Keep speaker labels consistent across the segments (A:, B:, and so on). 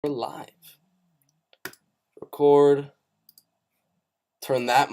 A: We're live. Record. Turn that.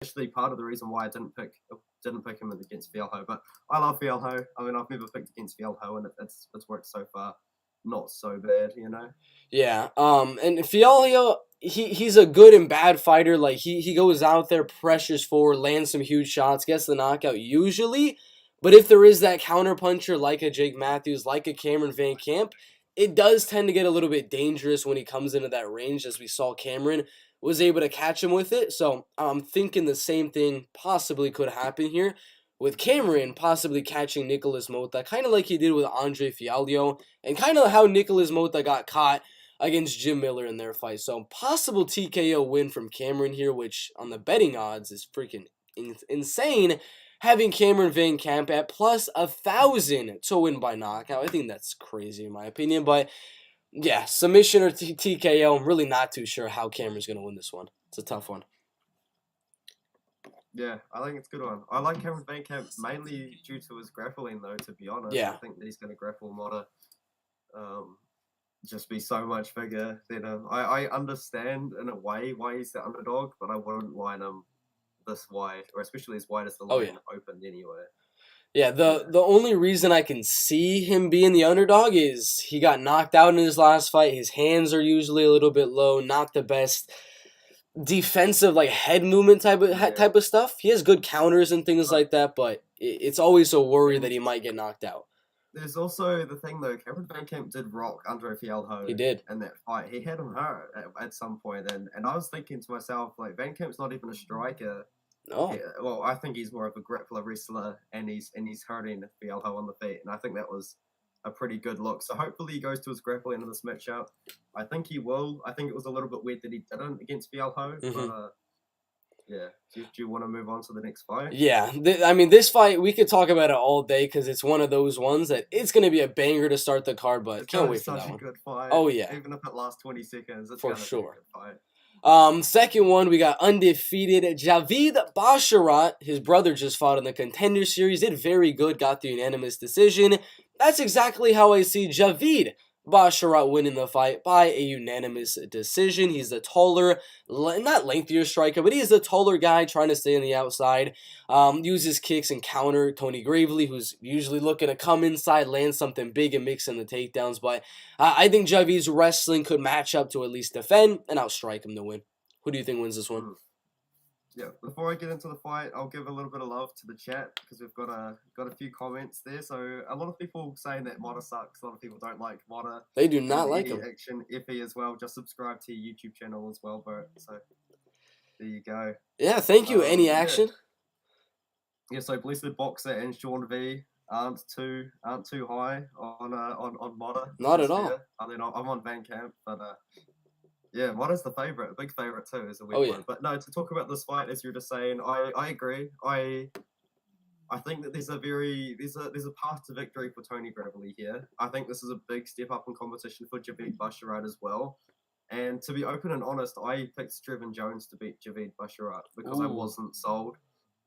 B: Actually, part of the reason why I didn't pick him against Fialho, but I love Fialho. I mean, I've never picked against Fialho, and it's worked so far. Not so bad, you know.
A: Yeah. And Fialho, he's a good and bad fighter. Like he goes out there, pressures forward, lands some huge shots, gets the knockout usually. But if there is that counter puncher like a Jake Matthews, like a Cameron Van Camp, it does tend to get a little bit dangerous when he comes into that range, as we saw Cameron was able to catch him with it. So I'm thinking the same thing possibly could happen here with Cameron possibly catching Nicholas Mota, kind of like he did with Andre Fialho, and kind of how Nicholas Mota got caught against Jim Miller in their fight. So possible TKO win from Cameron here, which on the betting odds is freaking insane. Having Cameron Van Camp at plus 1,000 to win by knockout. I think that's crazy in my opinion, but yeah, submission or TKO. I'm really not too sure how Cameron's going to win this one. It's a tough one.
B: Yeah, I think it's a good one. I like Cameron Van Camp mainly due to his grappling, though, to be honest.
A: Yeah.
B: I think that he's going to grapple Mota. Just be so much bigger than him. I understand in a way why he's the underdog, but I wouldn't line him this wide, or especially as wide as the line opened anyway.
A: Yeah, the only reason I can see him being the underdog is he got knocked out in his last fight. His hands are usually a little bit low, not the best defensive like head movement type of stuff. He has good counters and things like that, but it's always a worry that he might get knocked out.
B: There's also the thing though, Cameron Van Camp did rock Andre Fialho.
A: He did.
B: In that fight. He had him hurt at some point, and I was thinking to myself, like, Van Camp's not even a striker.
A: No.
B: Yeah, well, I think he's more of a grappler wrestler, and he's hurting Fialho on the feet, and I think that was a pretty good look. So hopefully he goes to his grappling in this matchup. I think he will. I think it was a little bit weird that he didn't against Fialho, but yeah. Do you want to move on to the next fight?
A: Yeah. I mean, this fight, we could talk about it all day because it's one of those ones that it's going to be a banger to start the card, but can't wait for that one.
B: It's such a good fight.
A: Oh, yeah.
B: Even if it lasts 20 seconds, it's
A: for sure.
B: Be a good fight.
A: Second one, we got undefeated Javid Basharat. His brother just fought in the Contender Series. Did very good, got the unanimous decision. That's exactly how I see Javid Basharat winning the fight by a unanimous decision. He's the taller, not lengthier striker, but he's the taller guy trying to stay on the outside. Uses kicks and counter Tony Gravely, who's usually looking to come inside, land something big and mix in the takedowns. But I think Javid's wrestling could match up to at least defend and outstrike him to win. Who do you think wins this one?
B: Yeah, before I get into the fight, I'll give a little bit of love to the chat because we've got a few comments there. So a lot of people saying that Mota sucks. A lot of people don't like Mota.
A: They do not like him.
B: Action iffy as well. Just subscribe to your YouTube channel as well, Bert. So there you go.
A: Yeah, thank you. Any action?
B: Yeah. So Blessed Boxer and Sean V aren't too high on Mota.
A: Not at all.
B: I mean, I'm on Van Camp, but. Yeah, Mota's the favourite, a big favourite too, is a weird one. But no, to talk about this fight, as you were just saying, I agree. I think that there's a path to victory for Tony Gravely here. I think this is a big step up in competition for Javid Basharat as well. And to be open and honest, I picked Trevin Jones to beat Javid Basharat because I wasn't sold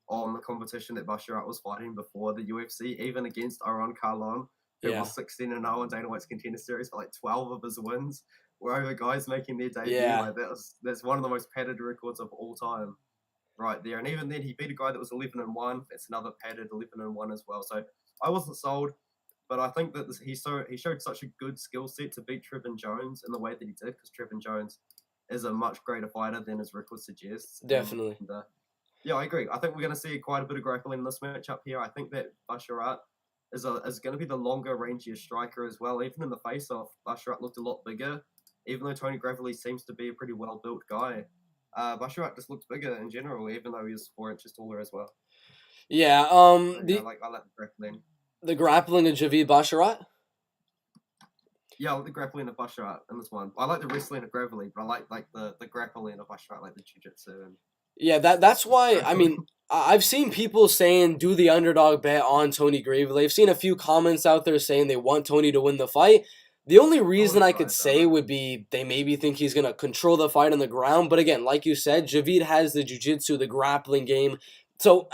B: on the competition that Basharat was fighting before the UFC, even against Aron Carlon, who was 16-0 in Dana White's Contender Series for like 12 of his wins. Were over guys making their debut.
A: Yeah.
B: Like that's one of the most padded records of all time, right there. And even then, he beat a guy that was 11-1. It's another padded 11-1 as well. So I wasn't sold, but I think that he showed such a good skill set to beat Trevin Jones in the way that he did, because Trevin Jones is a much greater fighter than his record suggests.
A: Definitely.
B: And, yeah, I agree. I think we're going to see quite a bit of grappling in this matchup here. I think that Basharat is going to be the longer, rangier striker as well. Even in the face-off, Basharat looked a lot bigger. Even though Tony Gravely seems to be a pretty well-built guy, Basharat just looked bigger in general, even though he was 4 inches taller as well.
A: Yeah,
B: I like the grappling.
A: The grappling of Javid Basharat?
B: Yeah, I like the grappling of Basharat in this one. I like the wrestling of Gravely, but I like the grappling of Basharat, like the jiu-jitsu.
A: Yeah, that's why, I mean, I've seen people saying do the underdog bet on Tony Gravely. I've seen a few comments out there saying they want Tony to win the fight. The only reason I could say would be they maybe think he's going to control the fight on the ground. But again, like you said, Javid has the jiu-jitsu, the grappling game. So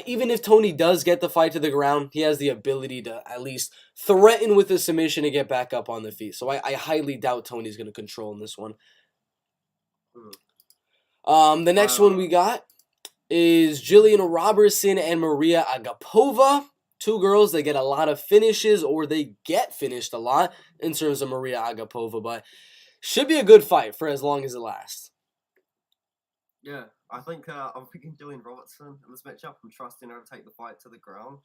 A: even if Tony does get the fight to the ground, he has the ability to at least threaten with a submission to get back up on the feet. So I highly doubt Tony's going to control in this one. The next one we got is Jillian Robertson and Maria Agapova. Two girls that get a lot of finishes, or they get finished a lot in terms of Maria Agapova, but should be a good fight for as long as it lasts.
B: Yeah, I think I'm picking Jillian Robertson in this matchup. I'm trusting her to take the fight to the ground.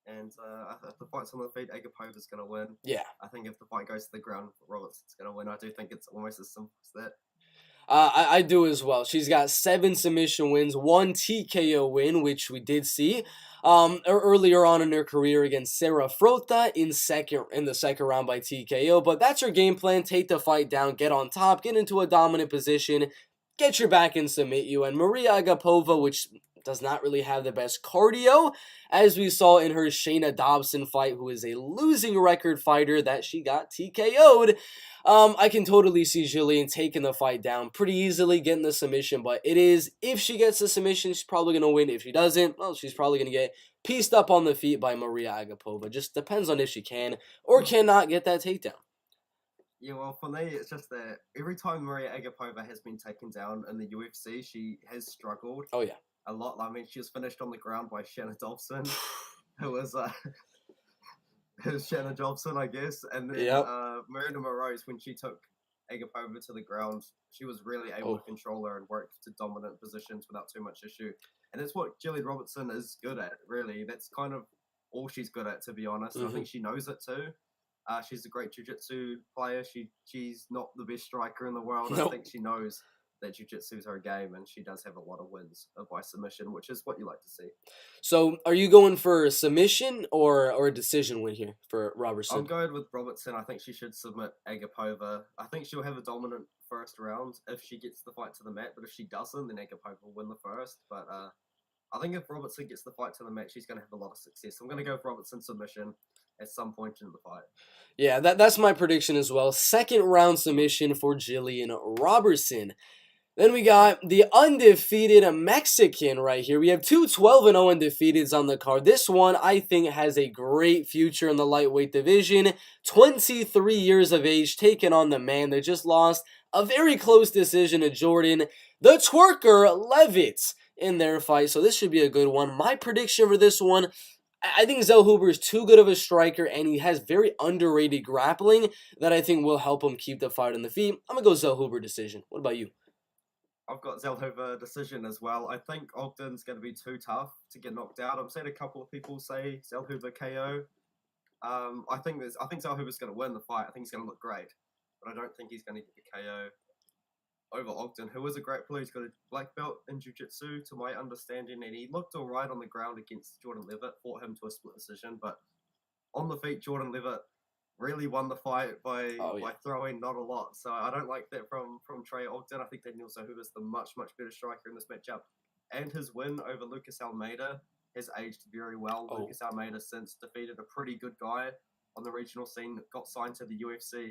B: And if the fight's on the feet, Agapova's going to win.
A: Yeah.
B: I think if the fight goes to the ground, Robertson's going to win. I do think it's almost as simple as that.
A: I do as well. She's got 7 submission wins, 1 TKO win, which we did see earlier on in her career against Sarah Frota in the second round by TKO. But that's her game plan: take the fight down, get on top, get into a dominant position, get your back and submit you. And Maria Agapova, which does not really have the best cardio, as we saw in her Shayna Dobson fight, who is a losing record fighter that she got TKO'd. I can totally see Jillian taking the fight down pretty easily, getting the submission, but it is, if she gets the submission, she's probably going to win. If she doesn't, well, she's probably going to get pieced up on the feet by Maria Agapova. Just depends on if she can or cannot get that takedown.
B: Yeah, well, for me, it's just that every time Maria Agapova has been taken down in the UFC, she has struggled.
A: Oh, yeah.
B: A lot. I mean, she was finished on the ground by Shanna Dobson, who was Shanna Dobson, I guess. And then Miranda Moroz, when she took Agapova to the ground, she was really able to control her and work to dominant positions without too much issue. And that's what Jillian Robertson is good at, really. That's kind of all she's good at, to be honest. I think she knows it too. She's a great jiu-jitsu player. She's not the best striker in the world. I think she knows that jiu-jitsu is her game, and she does have a lot of wins by submission, which is what you like to see.
A: So, are you going for a submission or a decision win here for Robertson?
B: I'm going with Robertson. I think she should submit Agapova. I think she'll have a dominant first round if she gets the fight to the mat, but if she doesn't, then Agapova will win the first. But I think if Robertson gets the fight to the mat, she's going to have a lot of success. I'm going to go for Robertson submission at some point in the fight.
A: Yeah, that's my prediction as well. Second round submission for Jillian Robertson. Then we got the undefeated Mexican right here. We have two 12-0 undefeateds on the card. This one, I think, has a great future in the lightweight division. 23 years of age, taking on the man that just lost a very close decision to Jordan, the twerker Levitt, in their fight. So this should be a good one. My prediction for this one, I think Zell Hoover is too good of a striker, and he has very underrated grappling that I think will help him keep the fight on the feet. I'm going to go Zell Hoover decision. What about you?
B: I've got Zell Hoover decision as well. I think Ogden's going to be too tough to get knocked out. I'm seeing a couple of people say Zell Hoover KO. I think Zell Hoover's going to win the fight. I think he's going to look great, but I don't think he's going to get the KO over Ogden, who is a great player. He's got a black belt in jiu-jitsu, to my understanding, and he looked all right on the ground against Jordan Levitt, fought him to a split decision, but on the feet, Jordan Levitt really won the fight by throwing not a lot. So I don't like that from Trey Ogden. I think Daniel Hoover is the much better striker in this matchup. And his win over Lucas Almeida has aged very well. Lucas Almeida since defeated a pretty good guy on the regional scene, got signed to the UFC,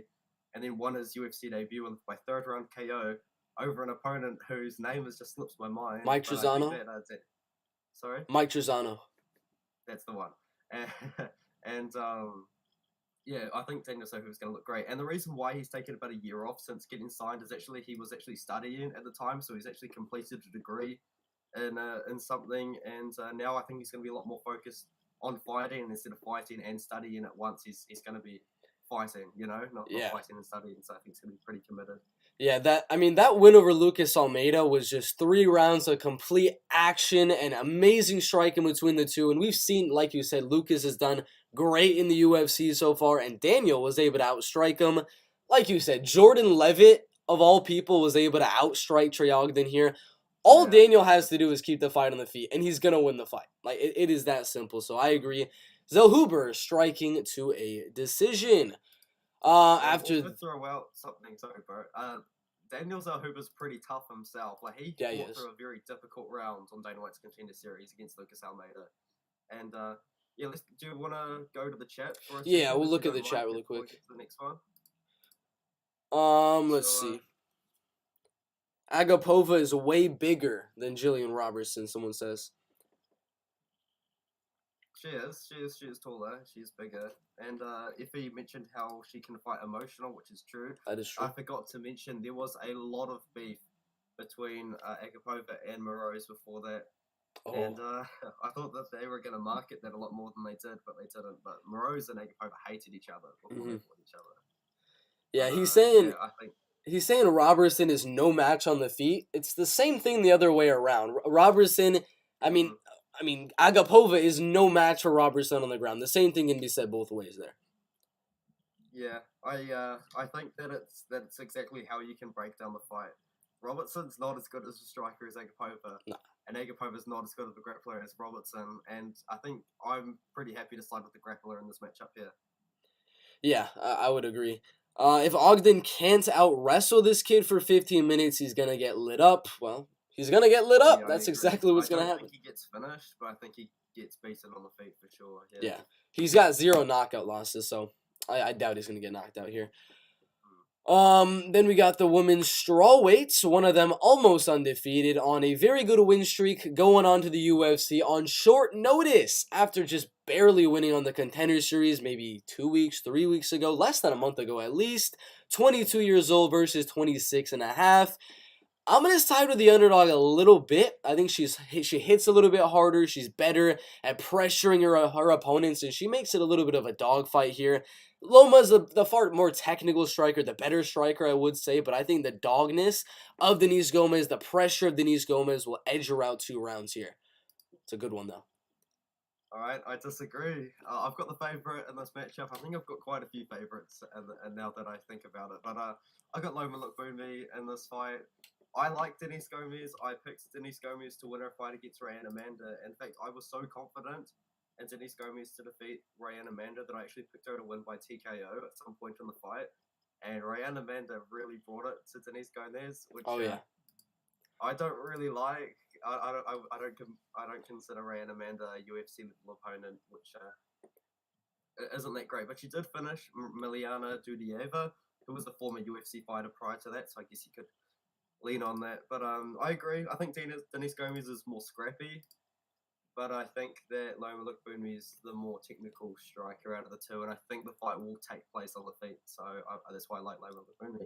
B: and then won his UFC debut by third round KO over an opponent whose name has just slipped my mind.
A: Mike Trizano?
B: Sorry?
A: Mike Trizano.
B: That's the one. Yeah, I think Daniel Hoover is going to look great. And the reason why he's taken about a year off since getting signed is he was actually studying at the time, so he's actually completed a degree in something, and now I think he's going to be a lot more focused on fighting instead of fighting and studying at once. He's going to be fighting, not fighting and studying, so I think he's going to be pretty committed.
A: Yeah, that win over Lucas Almeida was just 3 rounds of complete action and amazing striking between the two. And we've seen, like you said, Lucas has done great in the UFC so far, and Daniel was able to outstrike him. Like you said, Jordan Levitt, of all people, was able to outstrike Trey Ogden here. All Daniel has to do is keep the fight on the feet, and he's going to win the fight. Like, it is that simple. So I agree. Zell Hoover striking to a decision. After
B: throw out something, sorry, Bert. Daniel Zell Hoover's pretty tough himself. Like he fought through a very difficult round on Dana White's Contender Series against Lucas Almeida. And do you want to go to the chat for a second?
A: Yeah, we'll look at the chat really quick.
B: Get to the next one.
A: Let's see. Agapova is way bigger than Jillian Robertson, someone says.
B: She is taller, she's bigger. And Iffy mentioned how she can fight emotional, which is true.
A: That is true.
B: I forgot to mention there was a lot of beef between Agapova and Moroz before that. And I thought that they were going to market that a lot more than they did, but they didn't. But Moroz and Agapova hated each other before they fought each other.
A: Yeah, he's saying Robertson is no match on the feet. It's the same thing the other way around. Robertson, I mean, Agapova is no match for Robertson on the ground. The same thing can be said both ways there.
B: Yeah, I think that it's exactly how you can break down the fight. Robertson's not as good as a striker as Agapova.
A: No.
B: And Agapova's not as good of a grappler as Robertson. And I think I'm pretty happy to side with the grappler in this matchup here.
A: Yeah, I would agree. If Ogden can't out-wrestle this kid for 15 minutes, he's going to get lit up. Well, he's going to get lit up.
B: Yeah,
A: That's exactly what's going to happen.
B: I don't think he gets finished, but I think he gets beaten on the feet for sure.
A: Yeah. He's got 0 knockout losses, so I doubt he's going to get knocked out here. Then we got the women's strawweights, one of them almost undefeated on a very good win streak, going on to the UFC on short notice after just barely winning on the Contender Series maybe 2 weeks, 3 weeks ago, less than a month ago at least. 22 years old versus 26 and a half. I'm going to side with the underdog a little bit. I think she hits a little bit harder. She's better at pressuring her opponents, and she makes it a little bit of a dogfight here. Loma's the far more technical striker, the better striker, I would say, but I think the dogness of Denise Gomez, the pressure of Denise Gomez will edge her out 2 rounds here. It's a good one, though.
B: All right, I disagree. I've got the favourite in this matchup. I think I've got quite a few favourites, and now that I think about it. But I got Loma Lookboonmee in this fight. I like Denise Gomez. I picked Denise Gomez to win her fight against Ryan Amanda. In fact, I was so confident in Denise Gomez to defeat Ryan Amanda that I actually picked her to win by TKO at some point in the fight. And Ryan Amanda really brought it to Denise Gomez, which I don't really like. I don't consider Ryan Amanda a UFC level opponent, which isn't that great. But she did finish Miliana Dudieva, who was the former UFC fighter prior to that, so I guess you could lean on that. But I agree. I think Denise Gomez is more scrappy, but I think that Loma Lookboonmee is the more technical striker out of the two, and I think the fight will take place on the feet. So that's why I like Loma Lookboonmee.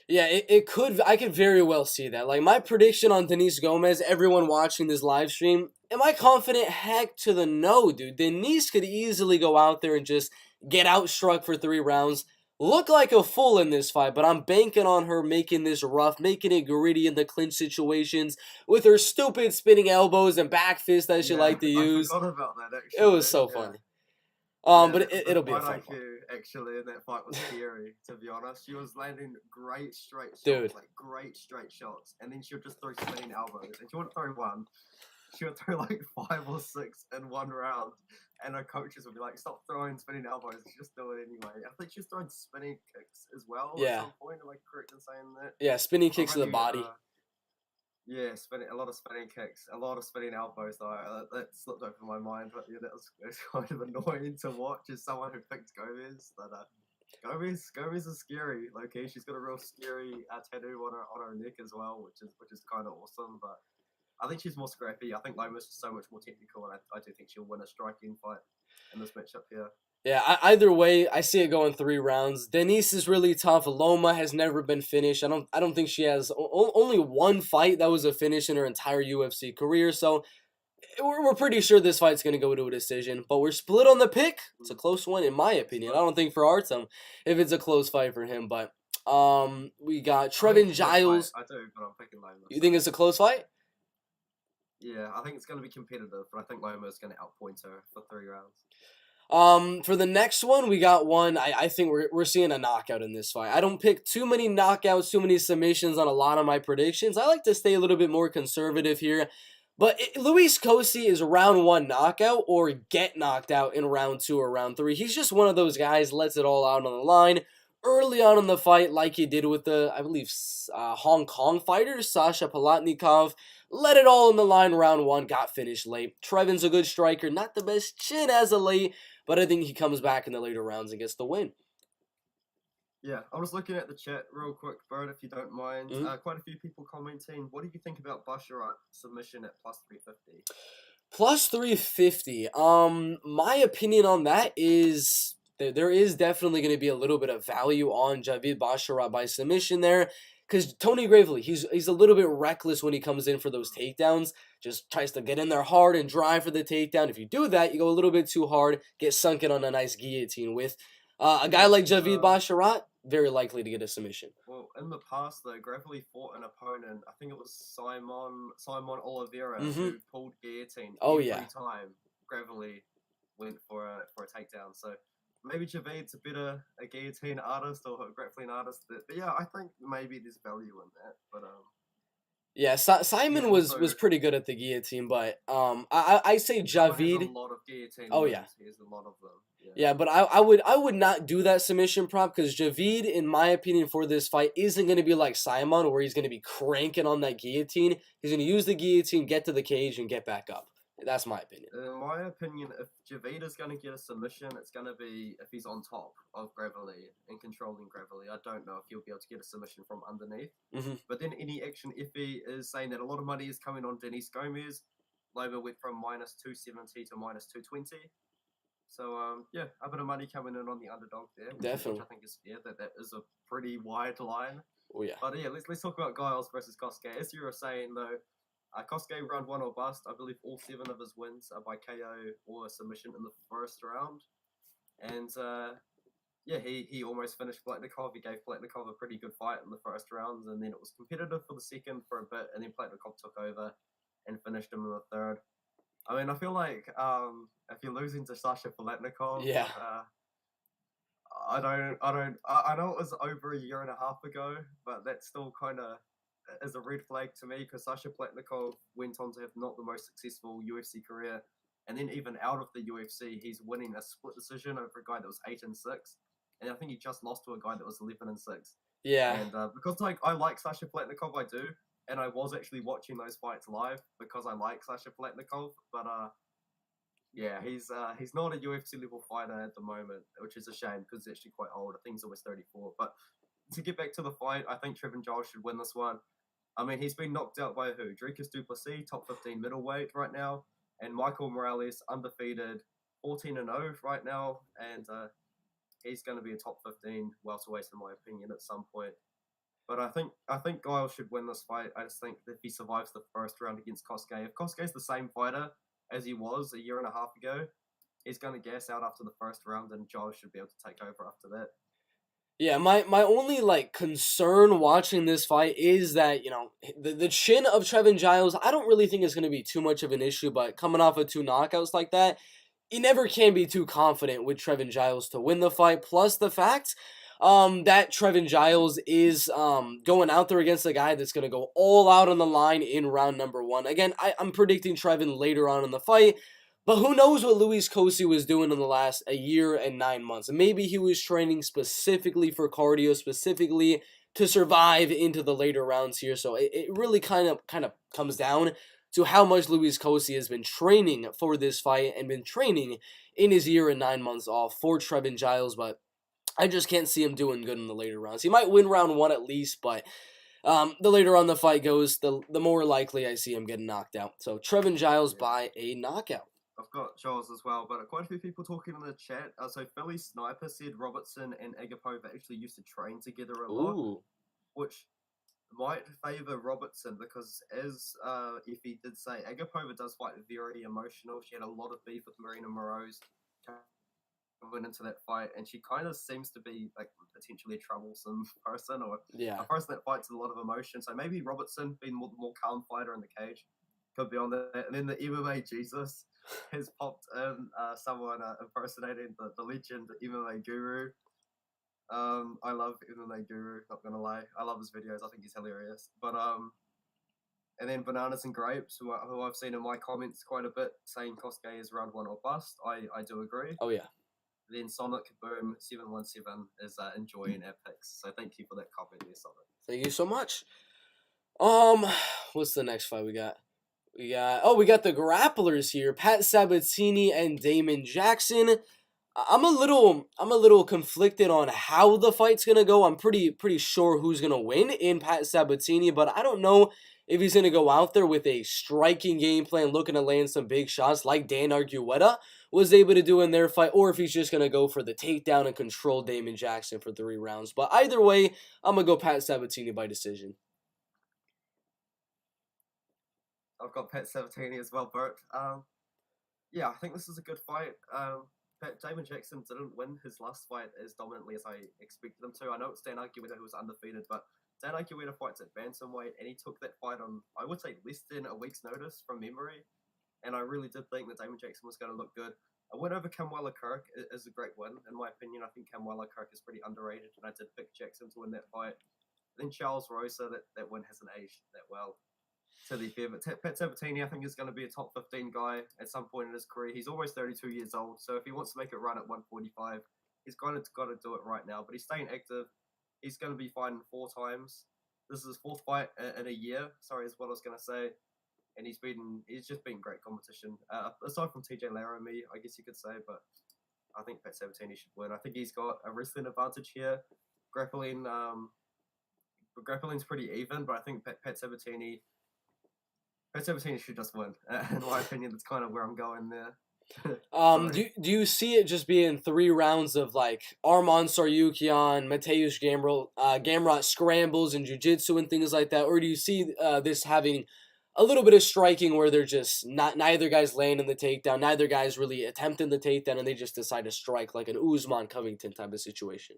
A: Yeah, it could. I could very well see that. Like, my prediction on Denise Gomez, everyone watching this live stream, am I confident? Heck to the no, dude. Denise could easily go out there and just get outstruck for 3 rounds. Look like a fool in this fight, but I'm banking on her making this rough, making it gritty in the clinch situations with her stupid spinning elbows and back fists that she liked to use.
B: I forgot about that, actually.
A: It was so funny. But it'll be a fun
B: fight. Actually, in that fight was scary, to be honest. She was landing great straight shots,
A: dude.
B: Like great straight shots, and then she would just throw spinning elbows. And she wouldn't throw one; she would throw like 5 or 6 in one round. And her coaches would be like, "Stop throwing spinning elbows; just do it anyway." I think she was throwing spinning kicks as well. At some point, am I correct in saying that?
A: Yeah, spinning kicks to the body.
B: Yeah, a lot of spinning kicks, a lot of spinning elbows though. That slipped over my mind, but yeah, that was kind of annoying to watch as someone who picked Gomez. But Gomez is scary. Okay, she's got a real scary tattoo on her neck as well, which is kind of awesome. But I think she's more scrappy. I think Loma's so much more technical, and I do think she'll win a striking fight in this matchup here.
A: Yeah, either way, I see it going 3 rounds. Denise is really tough. Loma has never been finished. I don't think she has only one fight that was a finish in her entire UFC career. So we're pretty sure this fight's gonna go to a decision. But we're split on the pick. It's a close one in my opinion. I don't think for Artem if it's a close fight for him. But we got Trevin Giles.
B: I do, but I'm picking Loma.
A: You think it's a close fight?
B: Yeah, I think it's gonna be competitive, but I think Loma is gonna outpoint her for 3 rounds.
A: For the next one, we got one. I think we're seeing a knockout in this fight. I don't pick too many knockouts, too many submissions on a lot of my predictions. I like to stay a little bit more conservative here. But Luis Cosey is round 1 knockout or get knocked out in round 2 or round 3. He's just one of those guys, lets it all out on the line early on in the fight, like he did with the, I believe, Hong Kong fighter, Sasha Palatnikov. Let it all in the line round 1, got finished late. Trevin's a good striker, not the best chin as of late, but I think he comes back in the later rounds and gets the win.
B: Yeah, I was looking at the chat real quick, Bert, if you don't mind. Quite a few people commenting. What do you think about Basharat submission at plus 350?
A: Plus 350. My opinion on that is there is definitely going to be a little bit of value on Javid Basharat by submission there. Because Tony Gravely, he's a little bit reckless when he comes in for those takedowns. Just tries to get in there hard and drive for the takedown. If you do that, you go a little bit too hard, get sunken on a nice guillotine with. A guy like Javid Basharat, very likely to get a submission.
B: Well, in the past, though, Gravely fought an opponent, I think it was Simon Oliveira, who pulled guillotine every time Gravely went for a takedown. So maybe Javid's a guillotine artist or a grappling artist. But yeah, I think maybe there's value in that. But
A: Yeah, Simon was pretty good at the guillotine, but I say Javid.
B: Has a lot of guillotine
A: Oh
B: wins.
A: yeah,
B: he has a lot of them.
A: Yeah, but I would not do that submission prop because Javid, in my opinion, for this fight isn't going to be like Simon, where he's going to be cranking on that guillotine. He's going to use the guillotine, get to the cage, and get back up. That's my opinion.
B: In my opinion, if Javid is going to get a submission, it's going to be if he's on top of Gravely and controlling Gravely. I don't know if he'll be able to get a submission from underneath. But then any action, if he is saying that a lot of money is coming on Denise Gomez, Loma went from -270 to -220. So yeah, a bit of money coming in on the underdog there, which I think is fair. That is a pretty wide line.
A: Oh yeah.
B: But yeah, let's talk about Giles versus Cosey. As you were saying though, Cosey round 1 or bust. I believe all 7 of his wins are by KO or submission in the first round. And yeah, he almost finished Platnikov. He gave Platnikov a pretty good fight in the first round, and then it was competitive for the second for a bit, and then Platnikov took over and finished him in the third. I mean, I feel like if you're losing to Sasha Palatnikov,
A: yeah,
B: I know it was over a year and a half ago, but that still kind of is a red flag to me because Sasha Palatnikov went on to have not the most successful UFC career, and then even out of the UFC, he's winning a split decision over a guy that was 8-6, and I think he just lost to a guy that was 11-6.
A: Yeah,
B: and because I like Sasha Palatnikov, I do. And I was actually watching those fights live because I like Sasha Palatnikov, but yeah, he's not a UFC level fighter at the moment, which is a shame because he's actually quite old. I think he's almost 34. But to get back to the fight, I think Trevin Giles should win this one. I mean, he's been knocked out by who? Dricus du Plessis, top 15 middleweight right now, and Michael Morales, undefeated, 14-0 right now, and he's going to be a top 15 welterweight in my opinion at some point. But I think Giles should win this fight. I just think that if he survives the first round against Cosey, if Cosey's the same fighter as he was a year and a half ago, he's going to gas out after the first round, and Giles should be able to take over after that.
A: Yeah, my only concern watching this fight is that the chin of Trevin Giles. I don't really think it's going to be too much of an issue, but coming off of 2 knockouts like that, you never can be too confident with Trevin Giles to win the fight. Plus the fact that Trevin Giles is going out there against a guy that's going to go all out on the line in round number 1. Again, I'm predicting Trevin later on in the fight, but who knows what Luis Cosey was doing in the last a year and 9 months. Maybe he was training specifically for cardio, specifically to survive into the later rounds here. So it really kind of comes down to how much Luis Cosey has been training for this fight and been training in his year and 9 months off for Trevin Giles, but I just can't see him doing good in the later rounds. He might win round 1 at least, but the later on the fight goes, the more likely I see him getting knocked out. So Trevin Giles by a knockout.
B: I've got Giles as well, but quite a few people talking in the chat. So Fili Sniper said Robertson and Agapova actually used to train together a lot, which might favour Robertson because, as Effie did say, Agapova does fight very emotional. She had a lot of beef with Marina Moroz went into that fight, and she kind of seems to be potentially a troublesome person, or a person that fights with a lot of emotion. So maybe Robertson, being more calm fighter in the cage, could be on that. And then the MMA Jesus has popped in someone impersonating the legend MMA Guru. I love MMA Guru, not gonna lie. I love his videos. I think he's hilarious. But and then Bananas and Grapes, who I've seen in my comments quite a bit, saying Cosey is round 1 or bust. I do agree.
A: Oh yeah.
B: Then Sonic Boom 717 is enjoying our picks. So thank you for that comment there, Sonic.
A: Thank you so much. What's the next fight we got? We got the grapplers here, Pat Sabatini and Damon Jackson. I'm a little conflicted on how the fight's gonna go. I'm pretty sure who's gonna win in Pat Sabatini, but I don't know if he's gonna go out there with a striking game plan, looking to land some big shots like Dan Argueta was able to do in their fight, or if he's just gonna go for the takedown and control Damon Jackson for 3 rounds. But either way, I'm gonna go Pat Sabatini by decision.
B: I've got Pat Sabatini as well, Bert. Yeah, I think this is a good fight. Damon Jackson didn't win his last fight as dominantly as I expected him to. I know it's Dan Argueta who was undefeated, but Dan Argueta fights at bantamweight, and he took that fight on, I would say, less than a week's notice from memory. And I really did think that Damon Jackson was going to look good. A win over Kamwala Kirk is a great win, in my opinion. I think Kamwala Kirk is pretty underrated, and I did pick Jackson to win that fight. Then Charles Rosa, that win hasn't aged that well, to be fair. But Pat Sabatini, I think, is going to be a top 15 guy at some point in his career. He's almost 32 years old, so if he wants to make it run at 145, he's got to do it right now. But he's staying active. He's going to be fighting 4 times. This is his 4th fight in a year. Sorry, is what I was going to say. And he's just been great competition. Aside from TJ Laramie, I guess you could say, but I think Pat Sabatini should win. I think he's got a wrestling advantage here. Grappling's pretty even, but I think Pat Sabatini should just win. In my opinion, that's kind of where I'm going there.
A: Do you see it just being 3 rounds of like Arman Saryukian, Mateusz Gamrot scrambles and jiu-jitsu and things like that, or do you see this having a little bit of striking where they're just neither guy's landing the takedown, neither guy's really attempting the takedown, and they just decide to strike like an Usman Covington type of situation?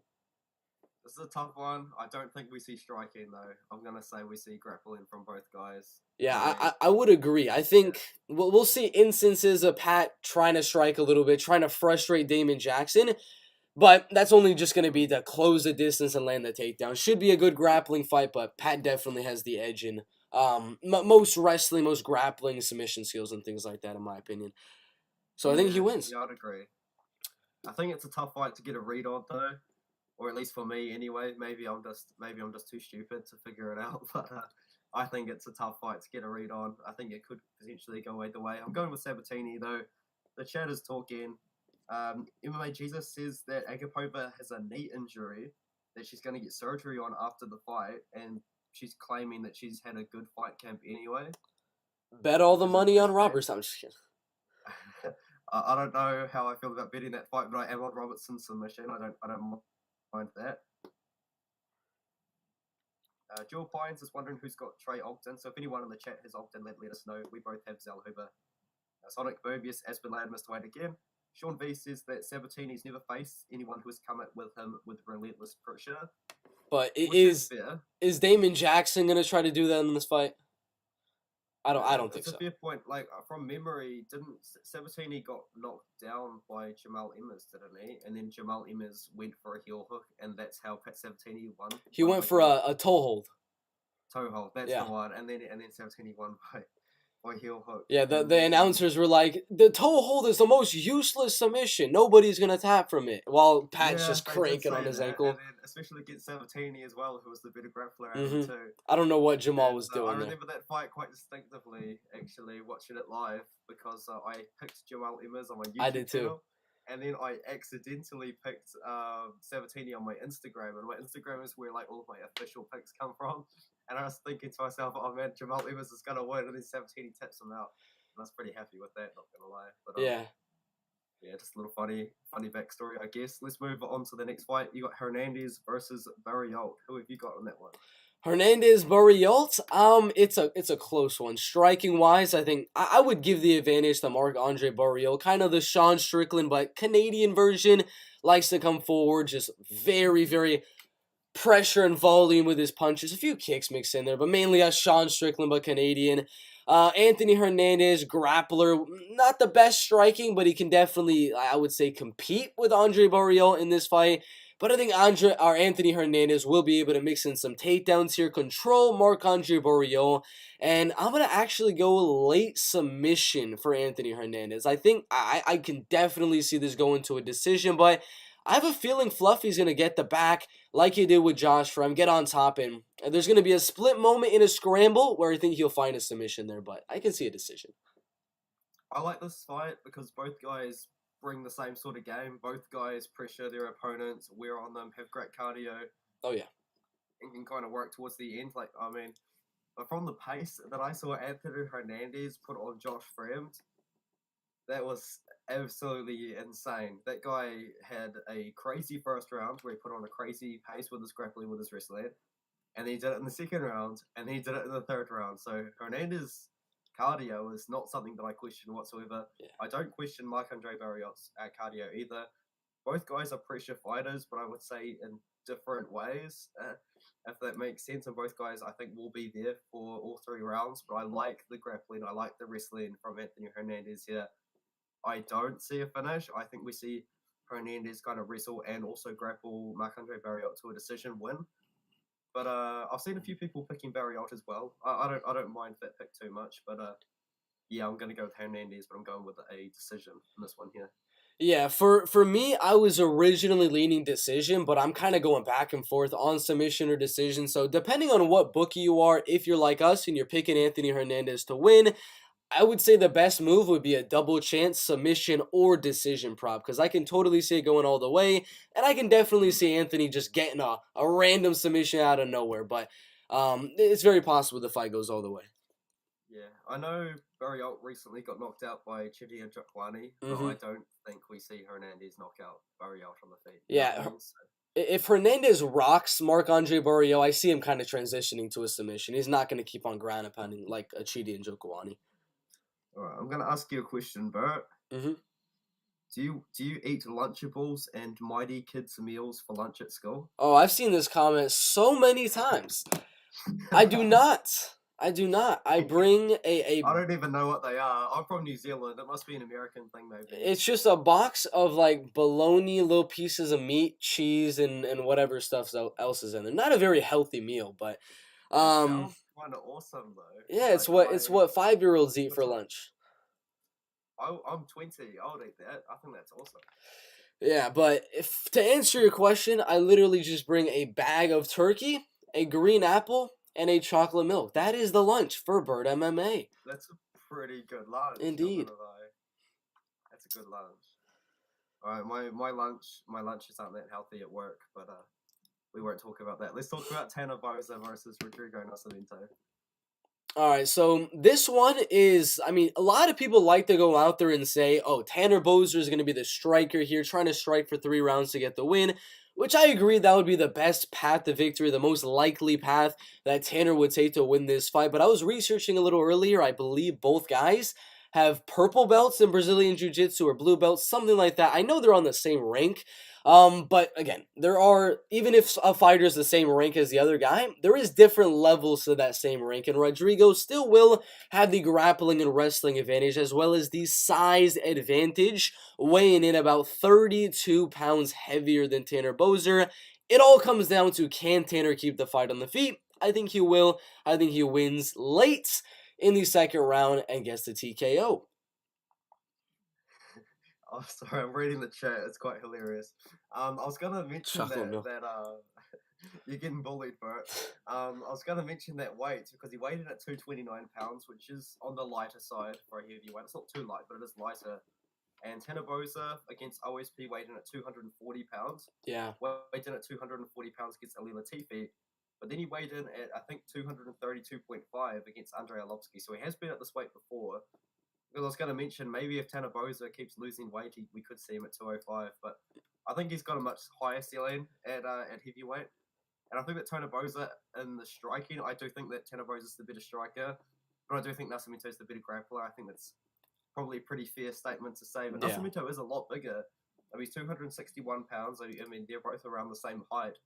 B: This is a tough one. I don't think we see striking though. I'm gonna say we see grappling from both guys.
A: Yeah, I would agree. I think we'll see instances of Pat trying to strike a little bit, trying to frustrate Damon Jackson, but that's only just going to be to close the distance and land the takedown. Should be a good grappling fight, but Pat definitely has the edge in most wrestling, most grappling, submission skills, and things like that, in my opinion. So I think he wins.
B: Yeah, I'd agree. I think it's a tough fight to get a read on, though, or at least for me, anyway. Maybe I'm just too stupid to figure it out, but I think it's a tough fight to get a read on. I think it could potentially go either way. I'm going with Sabatini, though. The chat is talking. MMA Jesus says that Agapova has a knee injury that she's going to get surgery on after the fight, and she's claiming that she's had a good fight camp anyway.
A: Bet all the money on Robertson. I'm just kidding.
B: I don't know how I feel about betting that fight, but I am on Robertson's submission. I don't mind that. Jewel Pines is wondering who's got Trey Ogden. So if anyone in the chat has Ogden, let us know. We both have Zal Hoover. Sonic Bobius, Aspen Lad, Mr. Wade again. Sean V says that Sabatini's never faced anyone who has come at with him with relentless pressure.
A: But is Damon Jackson gonna try to do that in this fight? I don't think so.
B: It's a fair point. Like from memory, didn't Sabatini got knocked down by Jamal Emmers, didn't he? And then Jamal Emmers went for a heel hook, and that's how Pat Sabatini won.
A: He went for a toe hold.
B: Toe hold, that's the one. And then Sabatini won by heel hook.
A: Yeah, the announcers were like, the toe hold is the most useless submission. Nobody's gonna tap from it. While Pat's just cranking on his ankle.
B: And then, especially against Sabatini as well, who was the better grappler out of the two.
A: I don't know what Jamal was doing.
B: I remember that fight quite distinctively, actually, watching it live, because I picked Jamal Emmers on my YouTube
A: I did too.
B: channel. And then I accidentally picked Sabatini on my Instagram, and my Instagram is where like all of my official picks come from. And I was thinking to myself, oh man, Jamal Emmers is gonna win, and then Sabatini taps him out. And I was pretty happy with that, not gonna lie. But yeah, just a little funny backstory, I guess. Let's move on to the next fight. You got Hernandez versus Barriault. Who have you got on that one?
A: Hernandez Barriault, it's a close one. Striking wise, I think I would give the advantage to Marc-Andre Barriault, kind of the Sean Strickland but Canadian version. Likes to come forward, just very, very pressure and volume with his punches. A few kicks mixed in there, but mainly a Sean Strickland but Canadian. Anthony Hernandez, grappler, not the best striking, but he can definitely, I would say, compete with Andre Barriault in this fight. But I think Anthony Hernandez will be able to mix in some takedowns here, control Marc-Andre Barriault, and I'm going to actually go late submission for Anthony Hernandez. I think I can definitely see this going to a decision, but I have a feeling Fluffy's going to get the back like he did with Josh Frem, get on top, and there's going to be a split moment in a scramble where I think he'll find a submission there, but I can see a decision.
B: I like this fight because both guys bring the same sort of game. Both guys pressure their opponents, wear on them, have great cardio.
A: Oh, yeah.
B: And can kind of work towards the end. Like, I mean, but from the pace that I saw Anthony Hernandez put on Josh Fremd, that was absolutely insane. That guy had a crazy first round where he put on a crazy pace with his grappling, with his wrestling. And then he did it in the second round, and then he did it in the third round. So Hernandez cardio is not something that I question whatsoever.
A: Yeah.
B: I don't question Marc-Andre Barriault's cardio either. Both guys are pressure fighters, but I would say in different ways, if that makes sense. And both guys, I think, will be there for all 3 rounds. But I like the grappling, I like the wrestling from Anthony Hernandez here. I don't see a finish. I think we see Hernandez kind of wrestle and also grapple Marc-Andre Barriault to a decision win. But I've seen a few people picking Barriault as well. I don't mind that pick too much. But yeah, I'm going to go with Hernandez, but I'm going with a decision in this one here.
A: Yeah, for me, I was originally leaning decision, but I'm kind of going back and forth on submission or decision. So depending on what bookie you are, if you're like us and you're picking Anthony Hernandez to win, I would say the best move would be a double chance submission or decision prop, because I can totally see it going all the way, and I can definitely see Anthony just getting a random submission out of nowhere. But it's very possible the fight goes all the way.
B: Yeah, I know Barriault recently got knocked out by Chidi and Odievani, but I don't think we see Hernandez knock out Barriault on the feet.
A: Yeah, if Hernandez rocks Marc-Andre Barriault, I see him kind of transitioning to a submission. He's not going to keep on ground and pounding like a Chidi and Odievani.
B: All right, I'm going to ask you a question, Bert.
A: Mm-hmm.
B: Do you eat Lunchables and Mighty Kids meals for lunch at school?
A: Oh, I've seen this comment so many times. I do not. I do not. I bring a
B: I don't even know what they are. I'm from New Zealand. It must be an American thing, maybe.
A: It's just a box of like bologna, little pieces of meat, cheese, and whatever stuff else is in there. Not a very healthy meal, but
B: sounds kind of awesome though.
A: Yeah, it's what 5-year-olds eat for lunch.
B: I'm 20. I would eat that. I think that's awesome.
A: Yeah, but to answer your question, I literally just bring a bag of turkey, a green apple, and a chocolate milk. That is the lunch for Bert MMA.
B: That's a pretty good lunch.
A: Indeed.
B: That's a good lunch. All right, my lunches aren't that healthy at work, but we won't talk about that. Let's talk about Tanner Boser versus Rodrigo Nascimento.
A: All right, so this one is, I mean, a lot of people like to go out there and say, oh, Tanner Boser is going to be the striker here, trying to strike for 3 rounds to get the win, which I agree that would be the best path to victory, the most likely path that Tanner would take to win this fight. But I was researching a little earlier. I believe both guys have purple belts in Brazilian Jiu-Jitsu or blue belts, something like that. I know they're on the same rank. But again, there are, even if a fighter is the same rank as the other guy, there is different levels to that same rank, and Rodrigo still will have the grappling and wrestling advantage as well as the size advantage, weighing in about 32 pounds heavier than Tanner Boser. It all comes down to, can Tanner keep the fight on the feet? I think he will. I think he wins late in the second round and gets the TKO.
B: Oh, sorry, I'm reading the chat. It's quite hilarious. I was gonna mention that you're getting bullied, Bert. I was gonna mention that weight because he weighed in at 229 pounds, which is on the lighter side for a heavyweight. It's not too light, but it is lighter. And Tanner Boser against OSP weighed in at 240 pounds.
A: Yeah.
B: Weighed in at 240 pounds against Ali Latifi. But then he weighed in at, I think, 232.5 against Andrei Arlovski. So he has been at this weight before. Because I was going to mention, maybe if Tanner Boser keeps losing weight, we could see him at 205. But I think he's got a much higher ceiling at heavyweight. And I think that Tanner Boser in the striking, I do think that Tanner Boser is the better striker. But I do think Nascimento is the better grappler. I think that's probably a pretty fair statement to say. But Nascimento is a lot bigger. I mean, he's 261 pounds. I mean, they're both around the same height.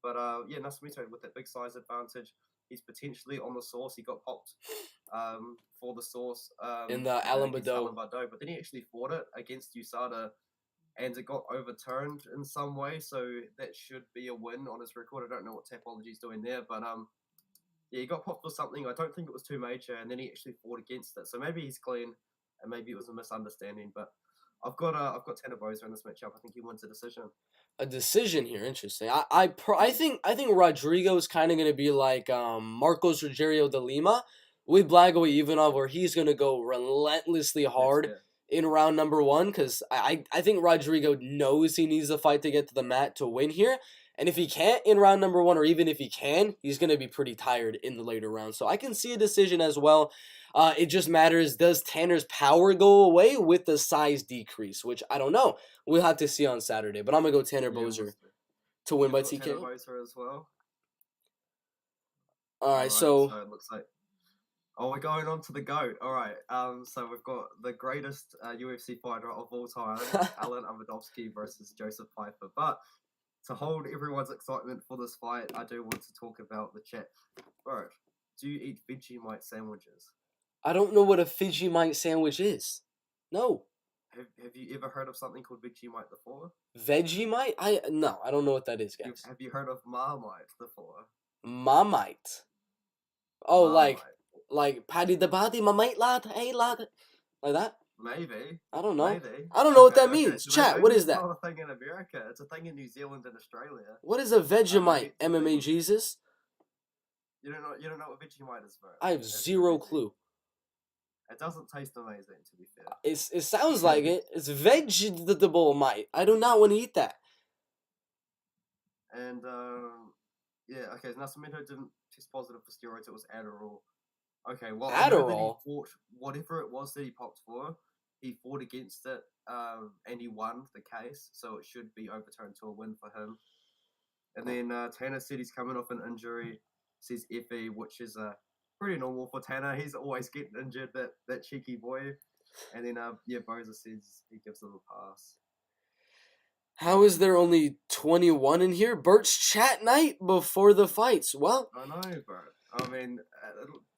B: But yeah, Nascimento with that big size advantage, he's potentially on the source. He got popped for the source
A: in the Amadovsky.
B: But then he actually fought it against USADA, and it got overturned in some way. So that should be a win on his record. I don't know what Tapology's doing there, but yeah, he got popped for something. I don't think it was too major, and then he actually fought against it. So maybe he's clean, and maybe it was a misunderstanding. But I've got Tanner Boser in this matchup. I think he wins a decision.
A: A decision here, interesting. I think Rodrigo's kind of gonna be like Marcos Rogerio de Lima with Blago Ivanov, where he's gonna go relentlessly hard in round number 1, because I think Rodrigo knows he needs the fight to get to the mat to win here. And if he can't in round number 1, or even if he can, he's going to be pretty tired in the later rounds. So I can see a decision as well. It just matters, does Tanner's power go away with the size decrease? Which I don't know. We'll have to see on Saturday. But I'm going to go Tanner Boser to win by TKO.
B: Tanner Boser as well.
A: All right, so
B: it looks like... Oh, we're going on to the GOAT. All right. So we've got the greatest UFC fighter of all time, Alan Amadovsky versus Joseph Pifer. But to hold everyone's excitement for this fight, I do want to talk about the chat. Bert, do you eat Vegemite sandwiches?
A: I don't know what a Vegemite sandwich is. No.
B: Have you ever heard of something called Vegemite before?
A: Vegemite? I don't know what that is, guys.
B: Have you heard of Marmite before?
A: Marmite. Oh,
B: Marmite.
A: like Paddy the Body, my mate lad, hey lad, like that.
B: Maybe.
A: I don't know.
B: Maybe.
A: I don't know what that
B: Okay,
A: means.
B: so
A: Chat.
B: maybe
A: What is
B: it's
A: that?
B: not a thing in America. It's a thing in New Zealand and Australia.
A: What is a Vegemite?
B: It's a
A: MMA
B: thing.
A: Jesus.
B: You don't know what Vegemite is, bro.
A: I have zero clue.
B: It doesn't taste amazing, to be fair.
A: It sounds like it. It's vegetable mite. I do not want to eat that.
B: And yeah, okay. Nascimento didn't test positive for steroids. It was Adderall. Okay, well, I know that he
A: Adderall?
B: fought whatever it was that he popped for. He fought against it, and he won the case, so it should be overturned to a win for him. And then Tanner said he's coming off an injury. Says Effie, which is pretty normal for Tanner. He's always getting injured, that cheeky boy. And then yeah, Boser says he gives him a pass.
A: How is there only 21 in here? Bert's chat night before the fights. Well,
B: I know, Bert. I mean,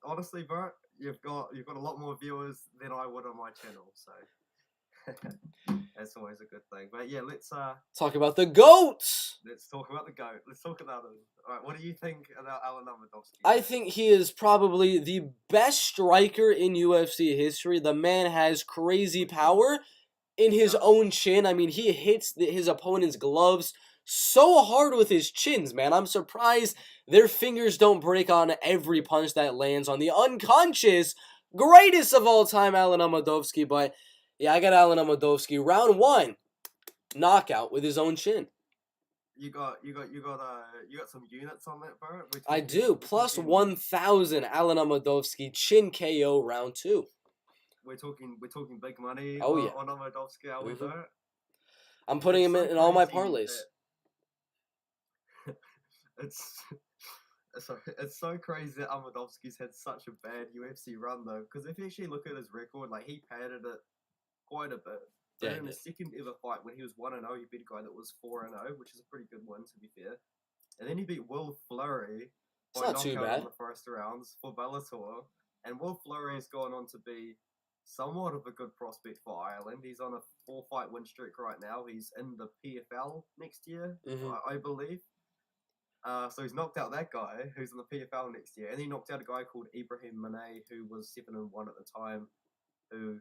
B: honestly, Bert, you've got a lot more viewers than I would on my channel, so that's always a good thing. But yeah, let's
A: talk about the GOATs.
B: let's talk about the GOAT. Let's talk about him. All right, what do you think about Amadovsky?
A: I think he is probably the best striker in UFC history. The man has crazy power in his own chin. I mean, he hits his opponent's gloves so hard with his chins, man. I'm surprised their fingers don't break on every punch that lands on the unconscious greatest of all time, Alan Amadovsky. But yeah, I got Alan Amadovsky. Round 1, knockout with his own chin.
B: You got some units on that, Bert?
A: I do. Plus 1,000, Alan Amadovsky, chin KO round 2.
B: We're talking big money.
A: Oh yeah.
B: On Amadovsky, are we, Bert?
A: I'm putting him in all my parlays.
B: It's so crazy that Amadovsky's had such a bad UFC run though, because if you actually look at his record, like he padded it quite a bit. But in his second ever fight, when he was 1-0, he beat a guy that was 4-0, which is a pretty good win to be fair. And then he beat Will Fleury by knockout in the first rounds for Bellator. And Will Fleury has gone on to be somewhat of a good prospect for Ireland. He's on a 4-fight win streak right now. He's in the PFL next year, I believe. So he's knocked out that guy who's in the PFL next year, and he knocked out a guy called Ibrahim Manet, who was 7-1 at the time, who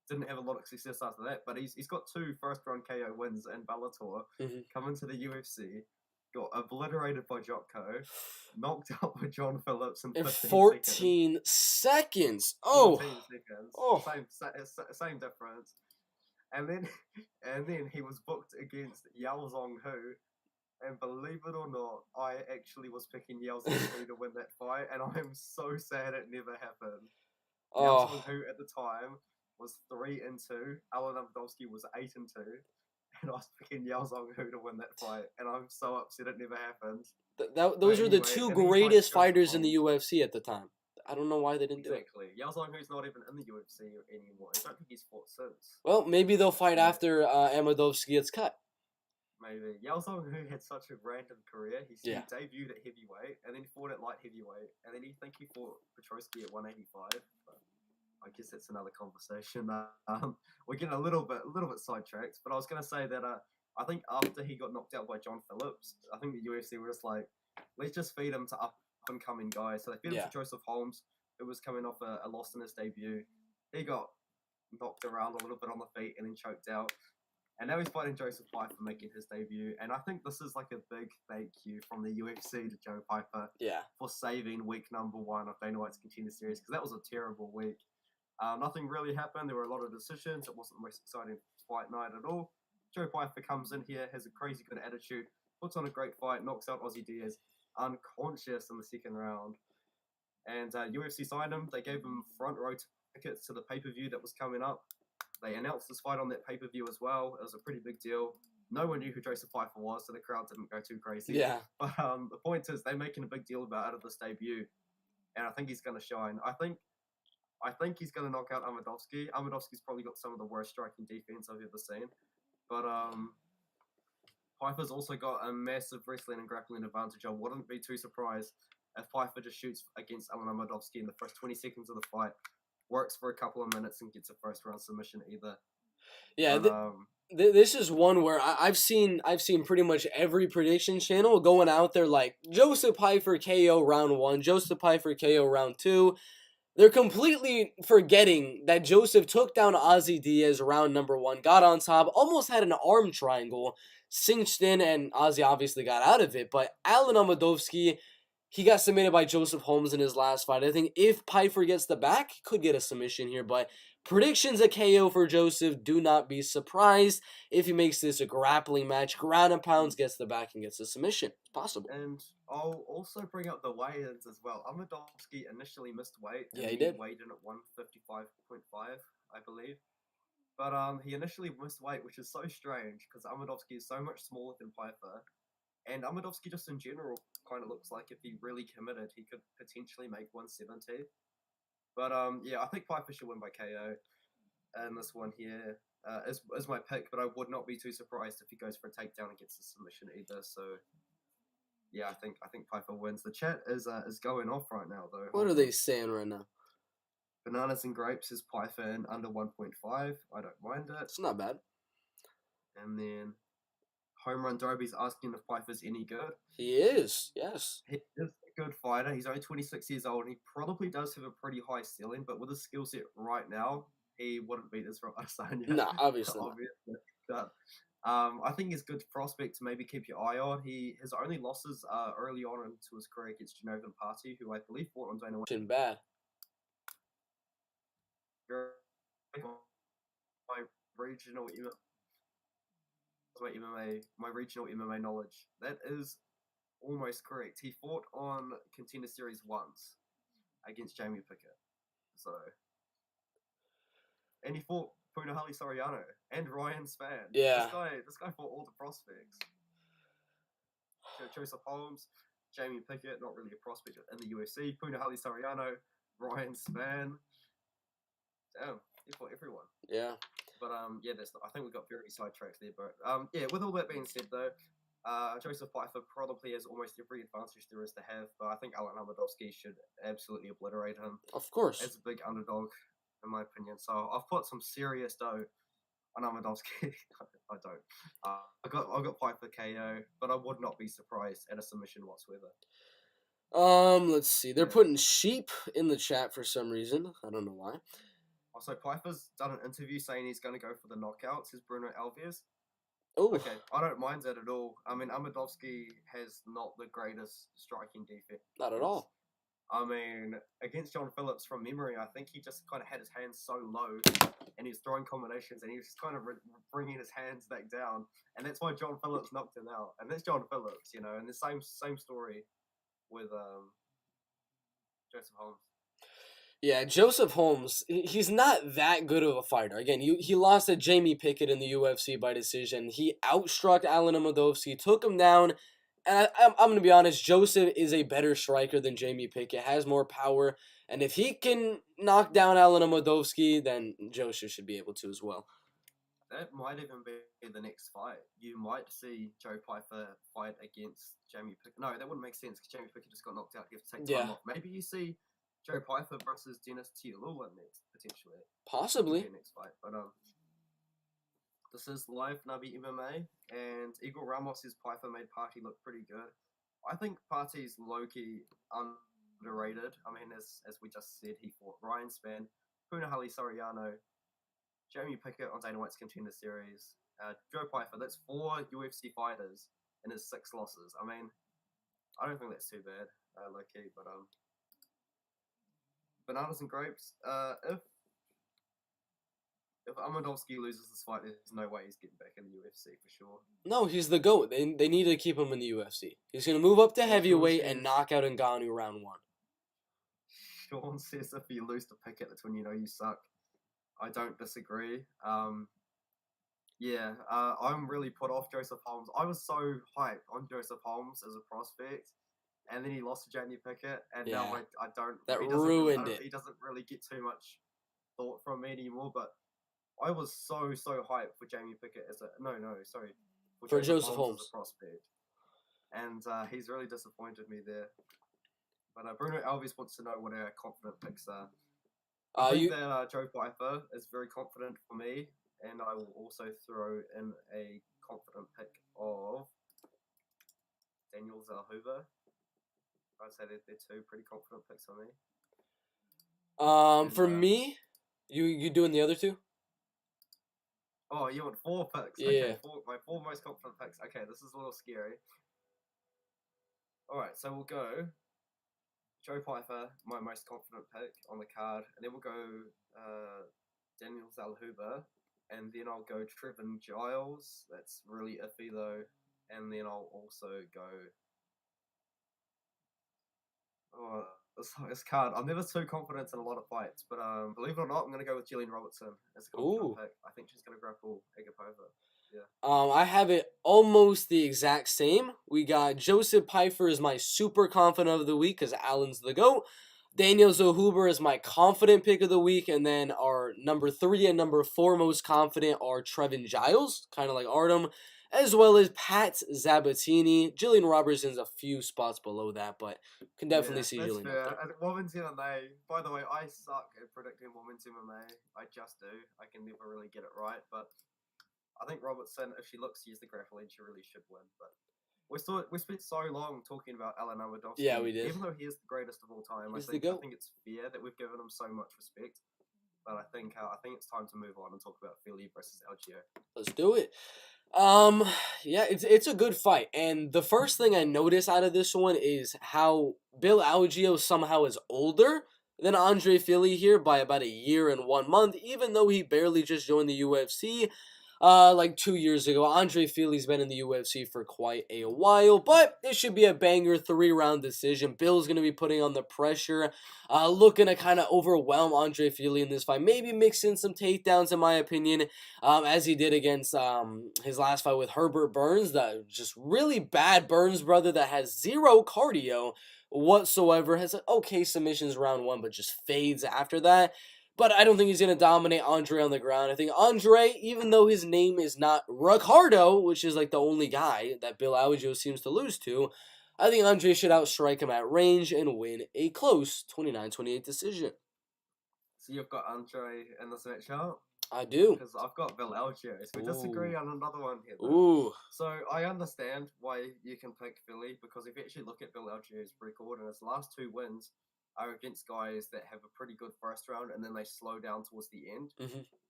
B: didn't have a lot of success after that. But he's got 2 first-round KO wins in Bellator, coming to the UFC, got obliterated by Jotko, knocked out by John Phillips in
A: 14 seconds. Oh,
B: 14 seconds.
A: Oh,
B: same difference. And then he was booked against Yao Zhong Hu. And believe it or not, I actually was picking Yao Zhong Hu to win that fight, and I'm so sad it never happened. Yao Zhong Hu at the time was 3-2. Alan Amadovsky was 8-2, and I was picking Yao Zhong Hu to win that fight, and I'm so upset it never happened.
A: Those were the 2 greatest fighters in the UFC at the time. I don't know why they didn't do it.
B: Exactly. Yao Zhong Hu's not even in the UFC anymore. I don't think he's fought since.
A: Well, maybe they'll fight after Amadovsky gets cut.
B: Maybe. Yao Zhong Hu had such a random career. He debuted at heavyweight, and then he fought at light heavyweight, and then he fought Petrosky at 185. But I guess that's another conversation. We're getting a little bit sidetracked, but I was going to say that I think after he got knocked out by John Phillips, I think the UFC were just like, let's just feed him to up-and-coming guys. So they fed him to Joseph Holmes, who was coming off a loss in his debut. He got knocked around a little bit on the feet and then choked out. And now he's fighting Joseph Pifer making his debut. And I think this is like a big thank you from the UFC to Joe Pifer for saving week number 1 of Dana White's Contender Series, because that was a terrible week. Nothing really happened. There were a lot of decisions. It wasn't the most exciting fight night at all. Joe Pifer comes in here, has a crazy good attitude, puts on a great fight, knocks out Ozzy Diaz unconscious in the second round. And UFC signed him. They gave him front row tickets to the pay-per-view that was coming up. They announced this fight on that pay-per-view as well. It was a pretty big deal. No one knew who Joseph Pifer was, so the crowd didn't go too crazy.
A: Yeah.
B: But the point is, they're making a big deal out of this debut, and I think he's going to shine. I think he's going to knock out Amadovsky. Amadovsky's probably got some of the worst striking defense I've ever seen. But Pifer's also got a massive wrestling and grappling advantage. I wouldn't be too surprised if Pifer just shoots against Alan Amadovsky in the first 20 seconds of the fight, works for a couple of minutes and gets a first round submission either.
A: Yeah,
B: But
A: this is one where I've seen pretty much every prediction channel going out there like Joseph Pifer KO round 1, Joseph Pifer KO round 2. They're completely forgetting that Joseph took down Ozzy Diaz round number 1, got on top, almost had an arm triangle, cinched in, and Ozzy obviously got out of it. But Alan Amadovsky, he got submitted by Joseph Holmes in his last fight. I think if Pifer gets the back, he could get a submission here. But predictions a KO for Joseph. Do not be surprised if he makes this a grappling match. Ground and pounds, gets the back, and gets a submission. It's possible.
B: And I'll also bring up the weigh-ins as well. Amadovsky initially missed weight.
A: Yeah, he did.
B: Weighed in at 155.5, I believe. But he initially missed weight, which is so strange because Amadovsky is so much smaller than Pifer. And Amadovsky just in general kind of looks like if he really committed, he could potentially make 170. But yeah, I think Pifer should win by KO. And this one here is my pick, but I would not be too surprised if he goes for a takedown and gets a submission either. So yeah, I think Pifer wins. The chat is going off right now though.
A: What are they saying right now?
B: Bananas and Grapes is Pifer in under 1.5. I don't mind it.
A: It's not bad.
B: And then Home Run Derby's asking if Pifer's any good.
A: He is, yes.
B: He is a good fighter. He's only 26 years old, and he probably does have a pretty high ceiling, but with his skill set right now, he wouldn't beat this Adesanya.
A: No, obviously.
B: But, I think he's a good prospect to maybe keep your eye on. His only losses are early on into his career against Genovan Party, who I believe fought on Dana White.
A: Bad.
B: My regional MMA knowledge. That is almost correct. He fought on Contender Series once against Jamie Pickett. And he fought Punahele Soriano and Ryan Spann.
A: Yeah.
B: This guy fought all the prospects. Joseph Holmes, Jamie Pickett, not really a prospect in the UFC. Punahele Soriano, Ryan Spann. Damn, he fought everyone.
A: Yeah.
B: But yeah, I think we got very sidetracked there. But yeah, with all that being said though, Joseph Pifer probably has almost every advantage there is to have. But I think Alan Amadovsky should absolutely obliterate him.
A: Of course.
B: As a big underdog, in my opinion. So I've put some serious dough on Amadovsky. I don't. I got Pifer KO, but I would not be surprised at a submission whatsoever.
A: Let's see. They're putting sheep in the chat for some reason. I don't know why.
B: Also, Pifer's done an interview saying he's going to go for the knockouts. Is Bruno Alves?
A: Oh.
B: Okay, I don't mind that at all. I mean, Amadovsky has not the greatest striking defense.
A: Not at all.
B: I mean, against John Phillips from memory, I think he just kind of had his hands so low and he was throwing combinations and he was just kind of bringing his hands back down. And that's why John Phillips knocked him out. And that's John Phillips, you know, and the same story with Joseph Holmes.
A: Yeah, Joseph Holmes, he's not that good of a fighter. Again, he lost to Jamie Pickett in the UFC by decision. He outstruck Alan Amadovsky, took him down. And I'm going to be honest, Joseph is a better striker than Jamie Pickett, has more power. And if he can knock down Alan Amadovsky, then Joseph should be able to as well.
B: That might even be the next fight. You might see Joe Pifer fight against Jamie Pickett. No, that wouldn't make sense because Jamie Pickett just got knocked out. You have to take time off. Maybe you see Joe Pifer versus Dennis Tialula next, potentially.
A: Possibly.
B: Next fight. But this is live Nabi MMA, and Igor Ramos' Pifer made Party look pretty good. I think Party's low-key underrated. I mean, as we just said, he fought Ryan Spann, Punahele Soriano, Jamie Pickett on Dana White's Contender Series, Joe Pifer. That's 4 UFC fighters in his 6 losses. I mean, I don't think that's too bad, low-key, but Bananas and Grapes, if Amadovsky loses this fight, there's no way he's getting back in the UFC for sure.
A: No, he's the GOAT. They need to keep him in the UFC. He's going to move up to heavyweight and knock out Ngannou round 1.
B: Sean says if you lose to Pickett, that's when you know you suck. I don't disagree. I'm really put off Joseph Holmes. I was so hyped on Joseph Holmes as a prospect, and then he lost to Jamie Pickett, and now I don't.
A: That ruined
B: it. He doesn't really get too much thought from me anymore, but I was so hyped for Jamie Pickett for Joseph Holmes as a prospect, and he's really disappointed me there. But Bruno Alves wants to know what our confident picks are. I think that Joe Pifer is very confident for me. and I will also throw in a confident pick of Daniels Hoover. I'd say they're two pretty confident picks for me.
A: For me, you doing the other two?
B: Oh, you want 4 picks?
A: Yeah.
B: Okay, my 4 most confident picks. Okay, this is a little scary. Alright, so we'll go Joe Pifer, my most confident pick on the card, and then we'll go Daniel Hoover, and then I'll go Trevin Giles. That's really iffy though. And then I'll also go. Oh, this card. I'm never too confident in a lot of fights, but believe it or not, I'm gonna go with Jillian Robertson as a confident pick. I think she's gonna grapple Agapova. Yeah.
A: I have it almost the exact same. We got Joseph Pifer as my super confident of the week because Allen's the GOAT. Daniel Hoover is my confident pick of the week, and then our number 3 and number 4 most confident are Trevin Giles, kind of like Artem, as well as Pat Sabatini. Jillian Robertson's a few spots below that, but can definitely see
B: that's
A: Jillian
B: fair.
A: up there.
B: And Women's MMA, by the way, I suck at predicting Women's MMA. I just do. I can never really get it right, but I think Robertson, if she looks to use the grappling, she really should win. But we spent so long talking about Alan Amadovsky.
A: Yeah, we did.
B: Even though he is the greatest of all time, I think it's fair that we've given him so much respect. But I think it's time to move on and talk about Fili versus Algeo.
A: Let's do it. Yeah, it's a good fight. And the first thing I notice out of this one is how Bill Algeo somehow is older than Andre Fili here by about a year and 1 month, even though he barely just joined the UFC. Like 2 years ago. Andre Fili's been in the UFC for quite a while, but it should be a banger 3-round decision. Bill's going to be putting on the pressure, looking to kind of overwhelm Andre Fili in this fight. Maybe mix in some takedowns, in my opinion, as he did against his last fight with Herbert Burns, that just really bad Burns brother that has zero cardio whatsoever, has okay submissions round 1, but just fades after that. But I don't think he's going to dominate Andre on the ground. I think Andre, even though his name is not Ricardo, which is like the only guy that Bill Algeo seems to lose to, I think Andre should outstrike him at range and win a close 29-28 decision.
B: So you've got Andre in this matchup?
A: I do.
B: Because I've got Bill Algeo. So we disagree on another one here.
A: Ooh.
B: So I understand why you can pick Fili, because if you actually look at Bill Algeo's record and his last 2 wins are against guys that have a pretty good first round and then they slow down towards the end.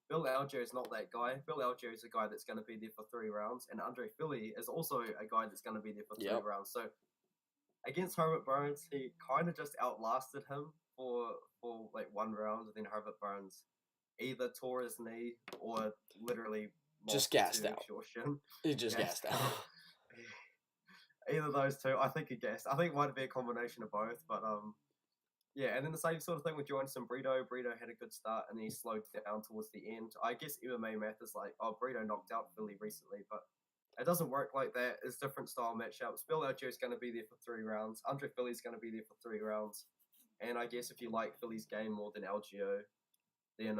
B: Bill Algeo is not that guy. Bill Algeo is a guy that's going to be there for 3 rounds, and Andre Fili is also a guy that's going to be there for 3 rounds. So against Herbert Burns, he kind of just outlasted him for like 1 round, and then Herbert Burns either tore his knee or literally
A: just gassed out. He just gassed out.
B: Either of those two, I think he gassed. I think it might be a combination of both, but yeah, and then the same sort of thing with Johnson Brito. Brito had a good start and then he slowed down towards the end. I guess MMA math is like, oh, Brito knocked out Fili recently, but it doesn't work like that. It's different style matchups. Bill Algeo is going to be there for 3 rounds. Andre Fili's going to be there for 3 rounds. And I guess if you like Fili's game more than Algeo, then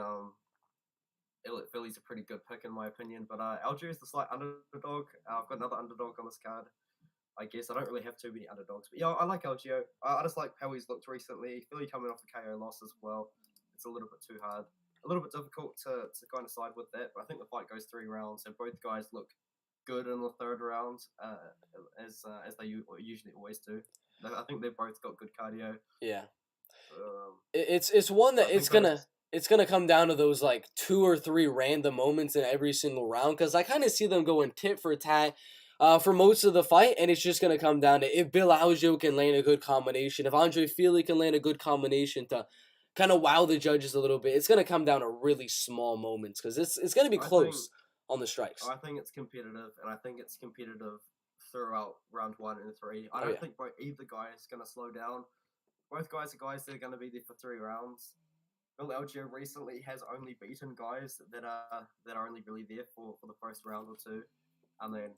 B: Fili's a pretty good pick in my opinion. But Algeo is the slight underdog. I've got another underdog on this card. I guess I don't really have too many underdogs, but yeah, I like Algeo. I just like how he's looked recently. Fili coming off a KO loss as well. It's a little bit too hard, a little bit difficult to kind of side with that. But I think the fight goes 3 rounds, and both guys look good in the 3rd round, as they usually always do. I think they've both got good cardio.
A: Yeah, it's one that it's gonna come down to those like 2 or 3 random moments in every single round, because I kind of see them going tit for tat. For most of the fight, and it's just going to come down to if Bill Algeo can land a good combination, if Andre Fili can land a good combination to kind of wow the judges a little bit. It's going to come down to really small moments, because it's going to be close on the strikes.
B: I think it's competitive, and I think it's competitive throughout round 1 and 3. I don't think either guy is going to slow down. Both guys are guys that are going to be there for 3 rounds. Bill Algeo recently has only beaten guys that are only really there for the first round or 2. And then,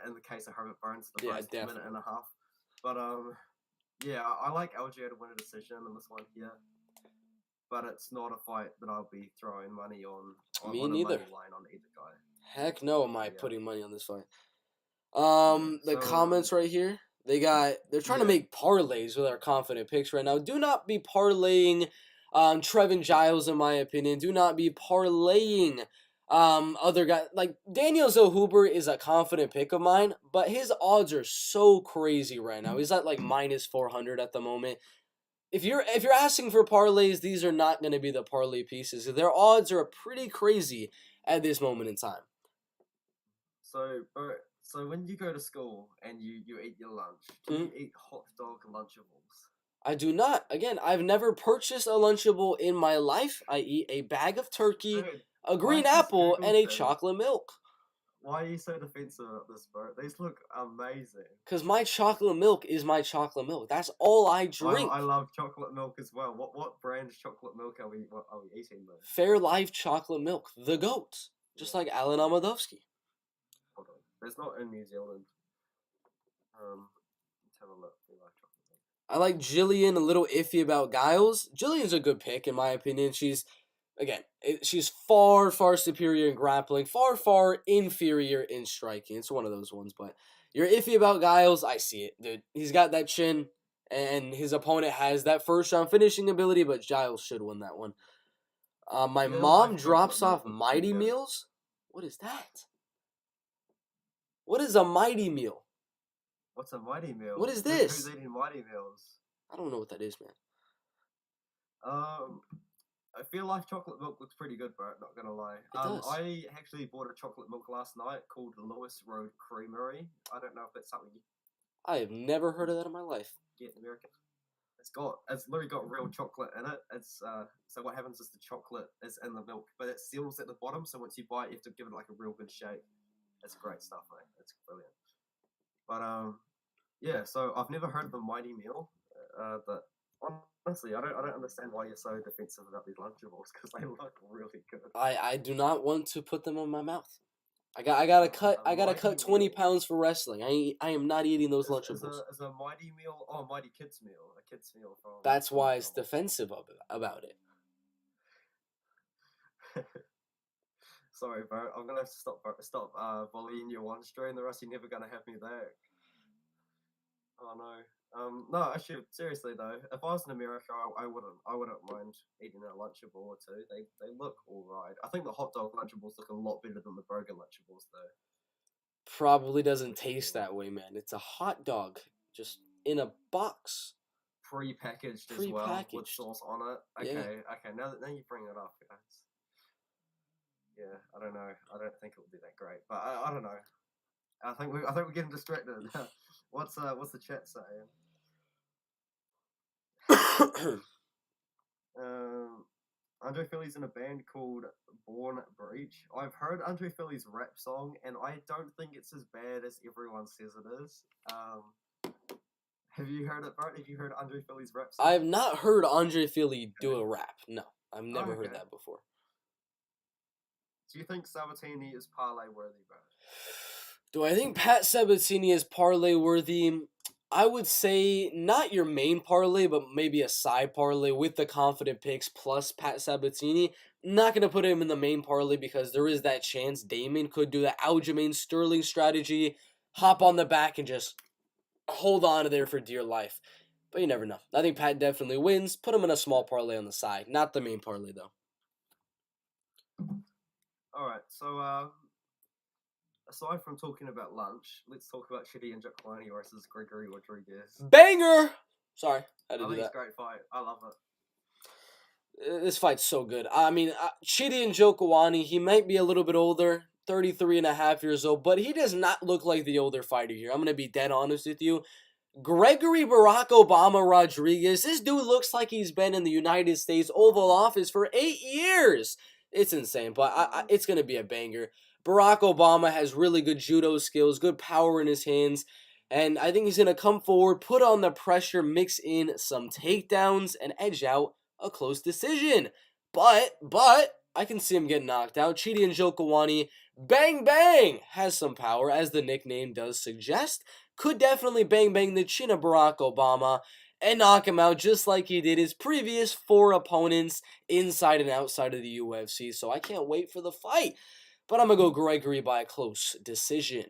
B: in the case of Herbert Burns, the first minute and a half. But, yeah, I like Algeo to win a decision in this one here. But it's not a fight that I'll be throwing money on.
A: Me neither.
B: A money line on either guy.
A: Heck no am I putting money on this fight. The comments right here, they're trying to make parlays with our confident picks right now. Do not be parlaying Trevin Giles, in my opinion. Do not be parlaying Other guy like Daniel Hoover is a confident pick of mine, but his odds are so crazy right now. He's at like -400 at the moment. If you're asking for parlays, these are not going to be the parlay pieces. Their odds are pretty crazy at this moment in time.
B: So, Bert, so when you go to school and you eat your lunch, do you eat hot dog Lunchables?
A: I do not. Again, I've never purchased a Lunchable in my life. I eat a bag of turkey,
B: Dude,
A: a green
B: I just
A: apple, and
B: googled
A: a
B: this.
A: chocolate milk.
B: Why are you so defensive about this, Bert? These look amazing.
A: Because my chocolate milk is my chocolate milk. That's all I drink.
B: I love chocolate milk as well. What brand chocolate milk are we eating though?
A: Fairlife chocolate milk, the goat, just like Alan Amadovsky.
B: Hold on, there's not in New Zealand. Let's have a look. Fairlife chocolate milk.
A: I like Jillian, a little iffy about Giles. Jillian's a good pick in my opinion. She's far, far superior in grappling, far, far inferior in striking. It's one of those ones, but you're iffy about Giles. I see it, dude. He's got that chin, and his opponent has that first round finishing ability, but Giles should win that one. My mom drops off Mighty Meals. What is that? What is a Mighty Meal?
B: What's a Mighty Meal?
A: What is this?
B: Who's eating Mighty Meals?
A: I don't know what that is, man.
B: I feel like chocolate milk looks pretty good, Bert, not gonna lie.
A: It does.
B: I actually bought a chocolate milk last night called Lewis Road Creamery. I don't know if it's something you
A: I have never heard of that in my life.
B: get in America. It's literally got real chocolate in it. It's so what happens is the chocolate is in the milk, but it seals at the bottom, so once you bite, you have to give it like a real good shake. It's great stuff, mate. It's brilliant. But yeah, so I've never heard of a Mighty Meal, but honestly, I don't understand why you're so defensive about these Lunchables because they look really good.
A: I do not want to put them in my mouth. I gotta cut 20 pounds for wrestling. I am not eating those Lunchables.
B: Is a Mighty Meal Mighty Kids Meal, a kids meal from.
A: That's why it's defensive about it.
B: Sorry, Bert. I'm gonna have to stop bullying you one stream. The rest you're never gonna have me back. Oh no. No, actually, seriously though, if I was in America, I wouldn't mind eating a Lunchable or two. They look alright. I think the hot dog Lunchables look a lot better than the burger Lunchables though.
A: Probably doesn't taste that way, man. It's a hot dog, just in a box.
B: Pre-packaged as well, with sauce on it. Okay. Now you bring it up, guys. Yeah, I don't know. I don't think it will be that great, but I don't know. I think we're getting distracted. What's the chat saying? Andre Fili's in a band called Born Breach. I've heard Andre Fili's rap song, and I don't think it's as bad as everyone says it is. Have you heard it, Bert? Have you heard Andre Fili's rap song?
A: I have not heard Andre Fili do a rap. No, I've never heard that before.
B: Do you think Sabatini is parlay worthy, Bert?
A: Do I think Pat Sabatini is parlay worthy? I would say not your main parlay, but maybe a side parlay with the confident picks plus Pat Sabatini. Not going to put him in the main parlay because there is that chance Damon could do the Aljamain Sterling strategy, hop on the back and just hold on to there for dear life. But you never know. I think Pat definitely wins. Put him in a small parlay on the side. Not the main parlay, though.
B: Alright, so aside from talking about lunch, let's talk about Chidi and Njokuani versus Gregory Rodrigues.
A: Banger! Sorry, I had to do that.
B: It's a great fight. I love it.
A: This fight's so good. I mean, Chidi Njokuani, he might be a little bit older, 33 and a half years old, but he does not look like the older fighter here. I'm going to be dead honest with you. Gregory Barack Obama Rodrigues, this dude looks like he's been in the United States Oval Office for 8 years. It's insane, but it's going to be a banger. Barack Obama has really good judo skills, good power in his hands, and I think he's going to come forward, put on the pressure, mix in some takedowns, and edge out a close decision. But I can see him getting knocked out. Chidi Njokuani, bang bang, has some power, as the nickname does suggest. Could definitely bang bang the chin of Barack Obama and knock him out just like he did his previous 4 opponents inside and outside of the UFC. So I can't wait for the fight. But I'm going to go Gregory by a close decision.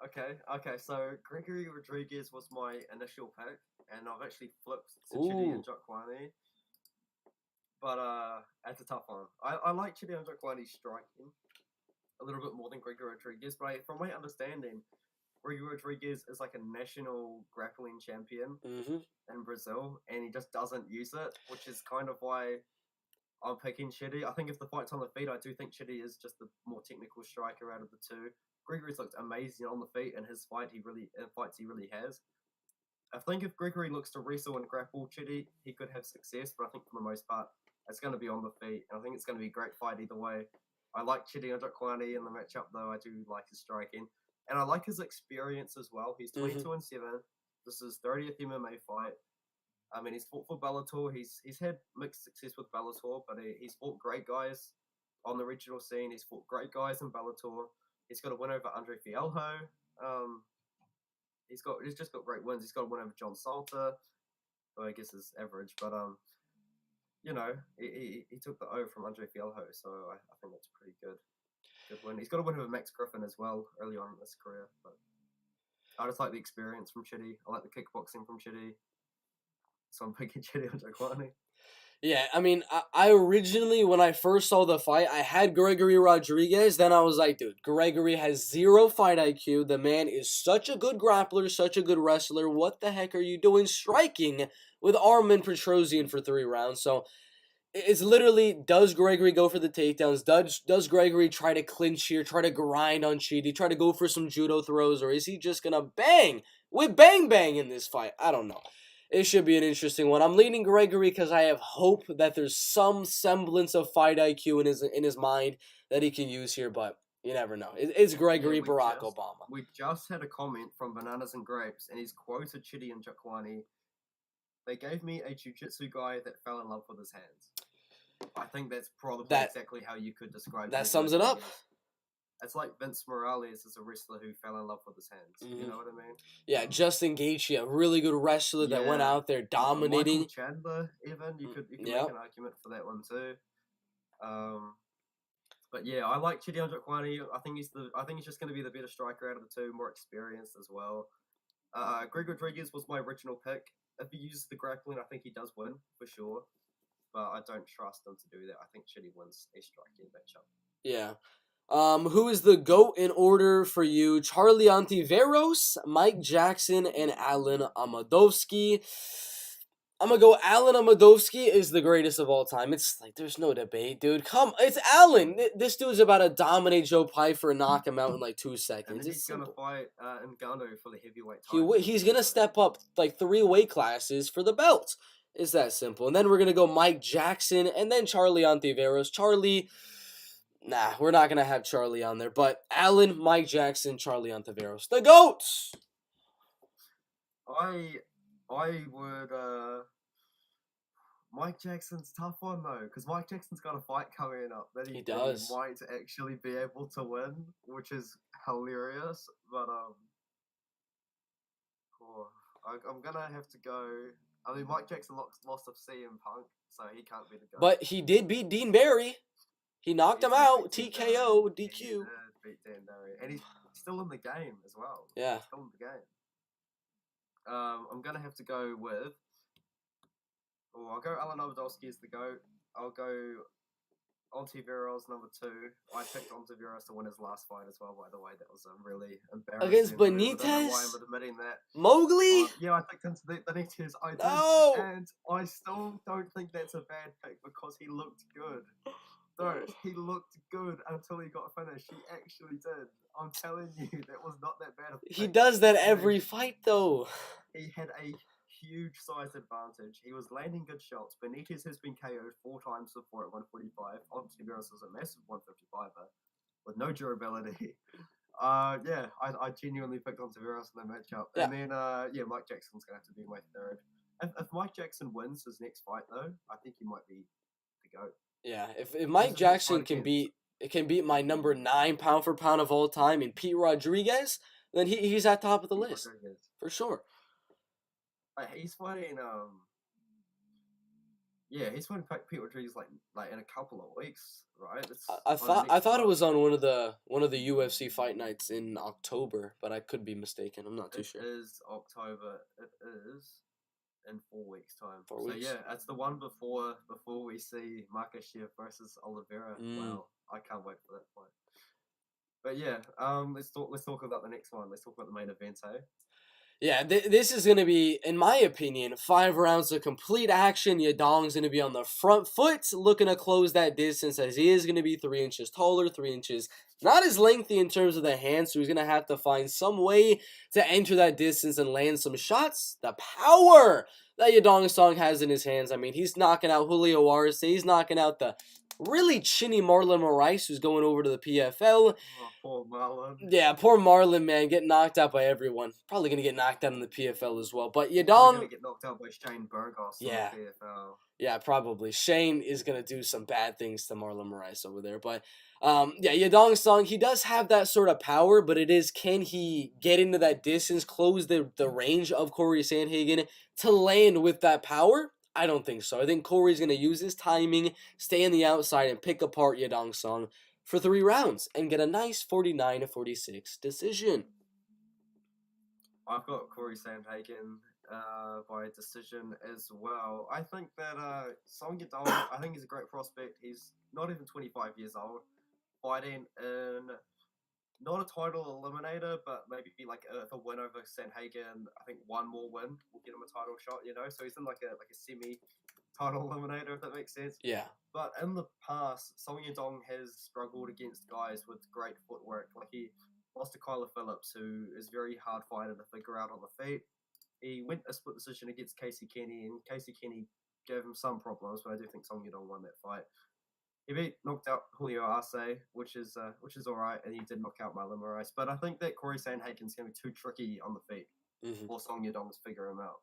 B: Okay, so Gregory Rodrigues was my initial pick, and I've actually flipped to Chidi Njokuani. but it's a tough one. I like Chidi Njokuani striking a little bit more than Gregory Rodrigues, but from my understanding, Gregory Rodrigues is like a national grappling champion in Brazil, and he just doesn't use it, which is kind of why I'm picking Chidi. I think if the fight's on the feet, I do think Chidi is just the more technical striker out of the two. Gregory's looked amazing on the feet in his fights he really has. I think if Gregory looks to wrestle and grapple Chidi, he could have success, but I think for the most part, it's going to be on the feet, and I think it's going to be a great fight either way. I like Chidi Njokuani in the matchup, though. I do like his striking, and I like his experience as well. He's 22-7. This is his 30th MMA fight. I mean, he's fought for Bellator. He's had mixed success with Bellator, but he's fought great guys on the regional scene. He's fought great guys in Bellator. He's got a win over Andre Fialho. He's just got great wins. He's got a win over John Salter, who I guess is average, but you know, he took the O from Andre Fialho, so I think that's pretty good win. He's got a win over Max Griffin as well early on in his career, but I just like the experience from Chidi. I like the kickboxing from Chidi. So I'm picking Chidi Njokuani.
A: Yeah, I mean, I originally, when I first saw the fight, I had Gregory Rodrigues. Then I was like, dude, Gregory has zero fight IQ. The man is such a good grappler, such a good wrestler. What the heck are you doing striking with Armin Petrosian for 3 rounds? So it's literally, does Gregory go for the takedowns? Does Gregory try to clinch here, try to grind on Chidi, try to go for some judo throws? Or is he just going to bang with bang in this fight? I don't know. It should be an interesting one. I'm leaning Gregory because I have hope that there's some semblance of fight IQ in his mind that he can use here, but you never know. It's Gregory Barack Obama.
B: We just had a comment from Bananas and Grapes, and he's quoted Chidi Njokuani. They gave me a jiu-jitsu guy that fell in love with his hands. I think that's probably exactly how you could describe
A: that. Sums it up.
B: It's like Vince Morales is a wrestler who fell in love with his hands. You know what I mean?
A: Yeah, Justin Gaethje, a really good wrestler that went out there dominating.
B: Michael Chandler, even you could make an argument for that one too. But yeah, I like Chidi Njokuani. I think he's just going to be the better striker out of the two, more experienced as well. Greg Rodrigues was my original pick. If he uses the grappling, I think he does win for sure. But I don't trust him to do that. I think Chidi wins a striking matchup.
A: Yeah. Who is the GOAT in order for you? Charlie Ontiveros, Mike Jackson, and Alan Amadovsky. I'm gonna go Alan Amadovsky is the greatest of all time. It's like, there's no debate, dude. It's Alan. This dude's about to dominate Joe Pifer and knock him out in like 2 seconds.
B: And he's gonna fight Ngannou for the heavyweight title.
A: He's gonna step up like 3 weight classes for the belt. It's that simple. And then we're gonna go Mike Jackson and then Charlie Ontiveros. Charlie... Nah, we're not going to have Charlie on there. But Alan, Mike Jackson, Charlie Ontiveros. The GOATs!
B: I would... Mike Jackson's tough one, though. Because Mike Jackson's got a fight coming up that he might actually be able to win, which is hilarious. But, I'm going to have to go... I mean, Mike Jackson lost to CM Punk, so he can't be the GOAT.
A: But he did beat Dean Barry. He knocked him out, TKO, DQ.
B: He beat Dan Barry. And he's still in the game as well.
A: Yeah.
B: He's still in the game. I'm going to have to go with... I'll go Alan Amadovsky as the GOAT. I'll go Ontiveros number 2. I picked Ontiveros to win his last fight as well, by the way. That was really embarrassing.
A: Against Benitez?
B: I don't know why I'm admitting that.
A: Mowgli?
B: Yeah, I picked into Benitez. I did.
A: No!
B: And I still don't think that's a bad pick because he looked good. Dude, he looked good until he got finished. He actually did. I'm telling you, that was not that bad.
A: He does that every fight, though.
B: He had a huge size advantage. He was landing good shots. Benitez has been KO'd 4 times before at 145. Ontiveros was a massive 155er with no durability. I genuinely picked Ontiveros in the matchup. Yeah. And then, Mike Jackson's going to have to be my third. If Mike Jackson wins his next fight, though, I think he might be the GOAT.
A: Yeah, if Mike Jackson can beat my number 9 pound for pound of all time in Pete Rodrigues, then he's at top of the list for sure.
B: He's fighting he's fighting Pete Rodrigues like in a couple of weeks, right?
A: I thought it was on one of the UFC fight nights in October, but I could be mistaken. I'm not too sure.
B: It is October. It is. in 4 weeks' time.
A: 4
B: So
A: weeks.
B: yeah, it's the one before we see Makhachev versus Oliveira. Wow, I can't wait for that fight. But yeah, let's talk about the next one. Let's talk about the main event, eh?
A: Yeah, this is going to be, in my opinion, 5 rounds of complete action. Yadong's going to be on the front foot, looking to close that distance, as he is going to be 3 inches taller, 3 inches not as lengthy in terms of the hands, so he's going to have to find some way to enter that distance and land some shots. The power that Yadong Song has in his hands. I mean, he's knocking out Julio Arce, he's knocking out the really chinny Marlon Moraes, who's going over to the PFL.
B: Oh, poor Marlon.
A: Yeah, poor Marlon, man, getting knocked out by everyone. Probably going to get knocked out in the PFL as well. But
B: Probably
A: Yadong...
B: going to get knocked out by Shane Burgos in the PFL.
A: Yeah, probably. Shane is going to do some bad things to Marlon Moraes over there. But, yeah, Yadong Song, he does have that sort of power, but it is, can he get into that distance, close the range of Corey Sandhagen to land with that power? I don't think so. I think Corey's going to use his timing, stay on the outside, and pick apart Yadong Song for 3 rounds and get a nice 49-46 decision.
B: I've got Corey Sandhagen by decision as well. I think that Song Yadong, I think he's a great prospect. He's not even 25 years old, fighting in not a title eliminator, but maybe like a win over Sandhagen. I think one more win will get him a title shot. So he's in like a semi-title eliminator, if that makes sense.
A: Yeah.
B: But in the past, Song Yadong has struggled against guys with great footwork. Like he lost to Kyler Phillips, who is very hard fighter to figure out on the feet. He went a split decision against Casey Kenny, and Casey Kenny gave him some problems, but I do think Song Yadong won that fight. He knocked out Julio Arce, which is all right, and he did knock out Marlon Moraes. But I think that Corey Sandhagen's going to be too tricky on the feet for Song Yadong to figure him out.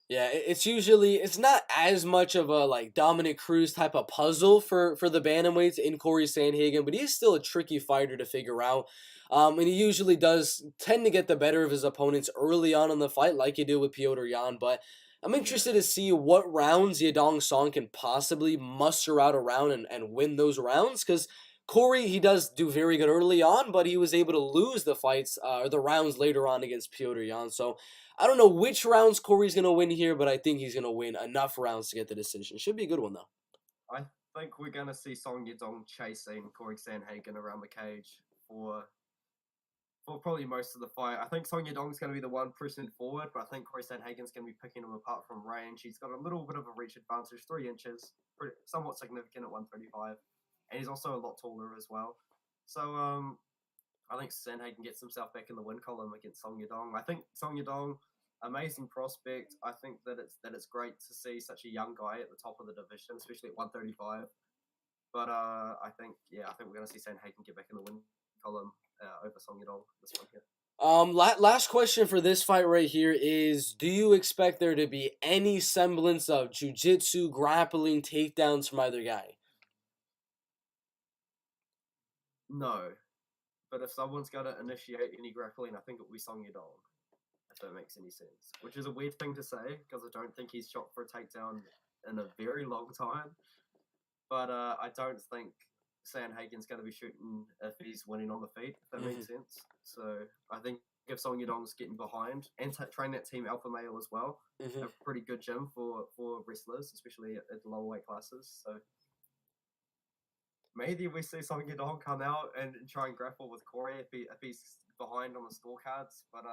A: Yeah, it's not as much of a like Dominic Cruz type of puzzle for the bantamweights in Corey Sandhagen, but he's still a tricky fighter to figure out. And he usually does tend to get the better of his opponents early on in the fight, like he did with Piotr Jan. But I'm interested to see what rounds Yadong Song can possibly muster out around and win those rounds, because Corey, he does do very good early on, but he was able to lose the fights or the rounds later on against Piotr Jan. So I don't know which rounds Corey's going to win here, but I think he's going to win enough rounds to get the decision. Should be a good one, though.
B: I think we're going to see Song Yadong chasing Corey Sandhagen around the cage for probably most of the fight. I think Song Yadong's going to be the one pushing forward, but I think Corey Sandhagen's going to be picking him apart from range. He's got a little bit of a reach advantage, 3 inches, somewhat significant at 135, and he's also a lot taller as well. So I think Sandhagen gets himself back in the win column against Song Yadong. I think Song Yadong, amazing prospect. I think that it's great to see such a young guy at the top of the division, especially at 135. But I think we're going to see Sandhagen get back in the win column over Song Yadong this one here.
A: Last question for this fight right here is, do you expect there to be any semblance of jiu-jitsu, grappling, takedowns from either guy?
B: No. But if someone's going to initiate any grappling, I think it will be Song Yadong, if that makes any sense. Which is a weird thing to say, because I don't think he's shot for a takedown in a very long time. But I don't think Sandhagen's going to be shooting if he's winning on the feet, if that makes sense. So I think if Song Yadong's getting behind, and train that team Alpha Male as well, a pretty good gym for wrestlers, especially at the lower weight classes. So maybe we see Song Yadong come out and try and grapple with Corey if he's behind on the scorecards. But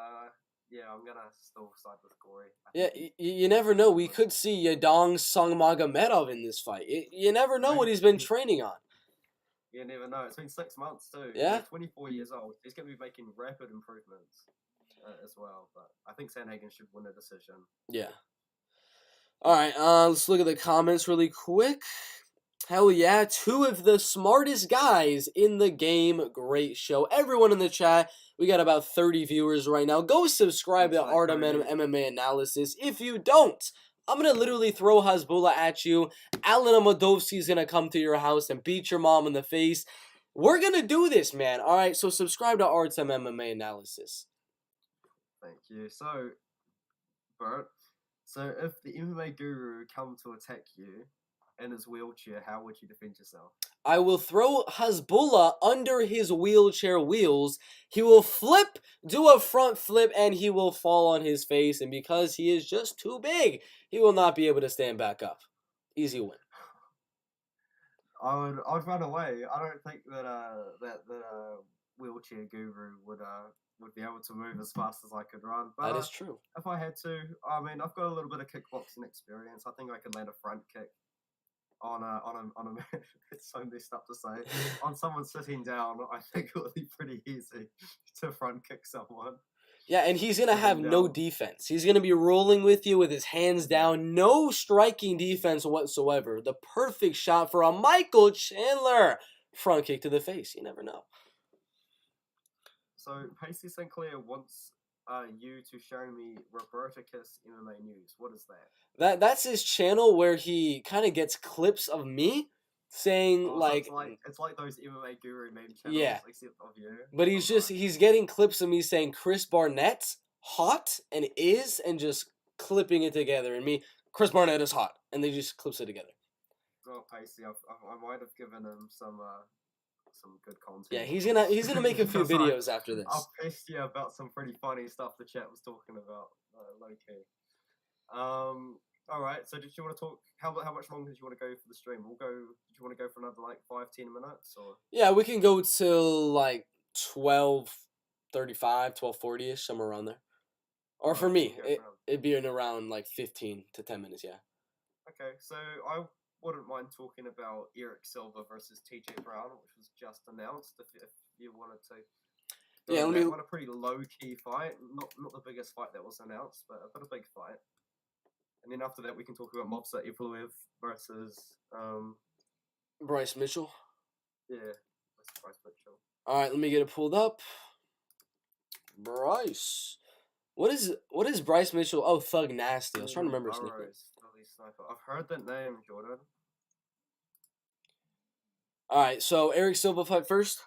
B: yeah, I'm gonna still side with Corey.
A: Yeah, you never know. We could see Yadong Song Magomedov in this fight. You never know what he's been training on.
B: You never know. It's been 6 months too.
A: Yeah.
B: He's 24 years old. He's gonna be making rapid improvements as well. But I think Sandhagen should win a decision.
A: Yeah. All right. Let's look at the comments really quick. Hell yeah, 2 of the smartest guys in the game. Great show. Everyone in the chat, we got about 30 viewers right now. Go subscribe to Art of MMA Analysis. If you don't, I'm going to literally throw Hasbullah at you. Alan Amadovsky is going to come to your house and beat your mom in the face. We're going to do this, man. All right, so subscribe to Art's MMA Analysis.
B: Thank you. So, Bert, if the MMA guru come to attack you, in his wheelchair, how would you defend yourself?
A: I will throw Hasbulla under his wheelchair wheels. He will flip, do a front flip, and he will fall on his face. And because he is just too big, he will not be able to stand back up. Easy win.
B: I'd run away. I don't think that wheelchair guru would be able to move as fast as I could run. But,
A: that is true.
B: If I had to, I mean, I've got a little bit of kickboxing experience. I think I could land a front kick on a it's so messed up to say, on someone sitting down. I think it would be pretty easy to front kick someone.
A: Yeah, and he's going to have no defense. He's going to be rolling with you with his hands down. No striking defense whatsoever. The perfect shot for a Michael Chandler. Front kick to the face. You never know.
B: So, Pacey Sinclair wants you to show me Roberticus MMA news. What is that?
A: That's his channel where he kind of gets clips of me saying
B: it's like those MMA guru meme channels, except of you.
A: But he's getting clips of me saying Chris Barnett's hot and just clipping it together, and me, Chris Barnett is hot, and they just clips it together.
B: Oh, Pacey, I might have given him some good content.
A: Yeah, he's gonna make a few videos after this.
B: I'll pissed you about some pretty funny stuff the chat was talking about, low key. All right. So, did you want to talk? How much longer did you want to go for the stream? Did you want to go for another 5-10 minutes, or?
A: Yeah, we can go till 12:35, 12:40ish, somewhere around there. Or for me, it'd be in around 15 to 10 minutes. Yeah.
B: Okay, so I wouldn't mind talking about Eric Silva versus TJ Brown, which was just announced. If you wanted to.
A: Yeah, let me.
B: A pretty low key fight, not the biggest fight that was announced, but a big fight. And then after that, we can talk about Movsar Evloev versus
A: Bryce Mitchell.
B: Yeah, that's Bryce Mitchell.
A: All right, let me get it pulled up. Bryce. What is Bryce Mitchell? Oh, Thug Nasty. I was trying to remember his nickname.
B: I've heard that name, Jordan.
A: All right, so Eric Silva fight first.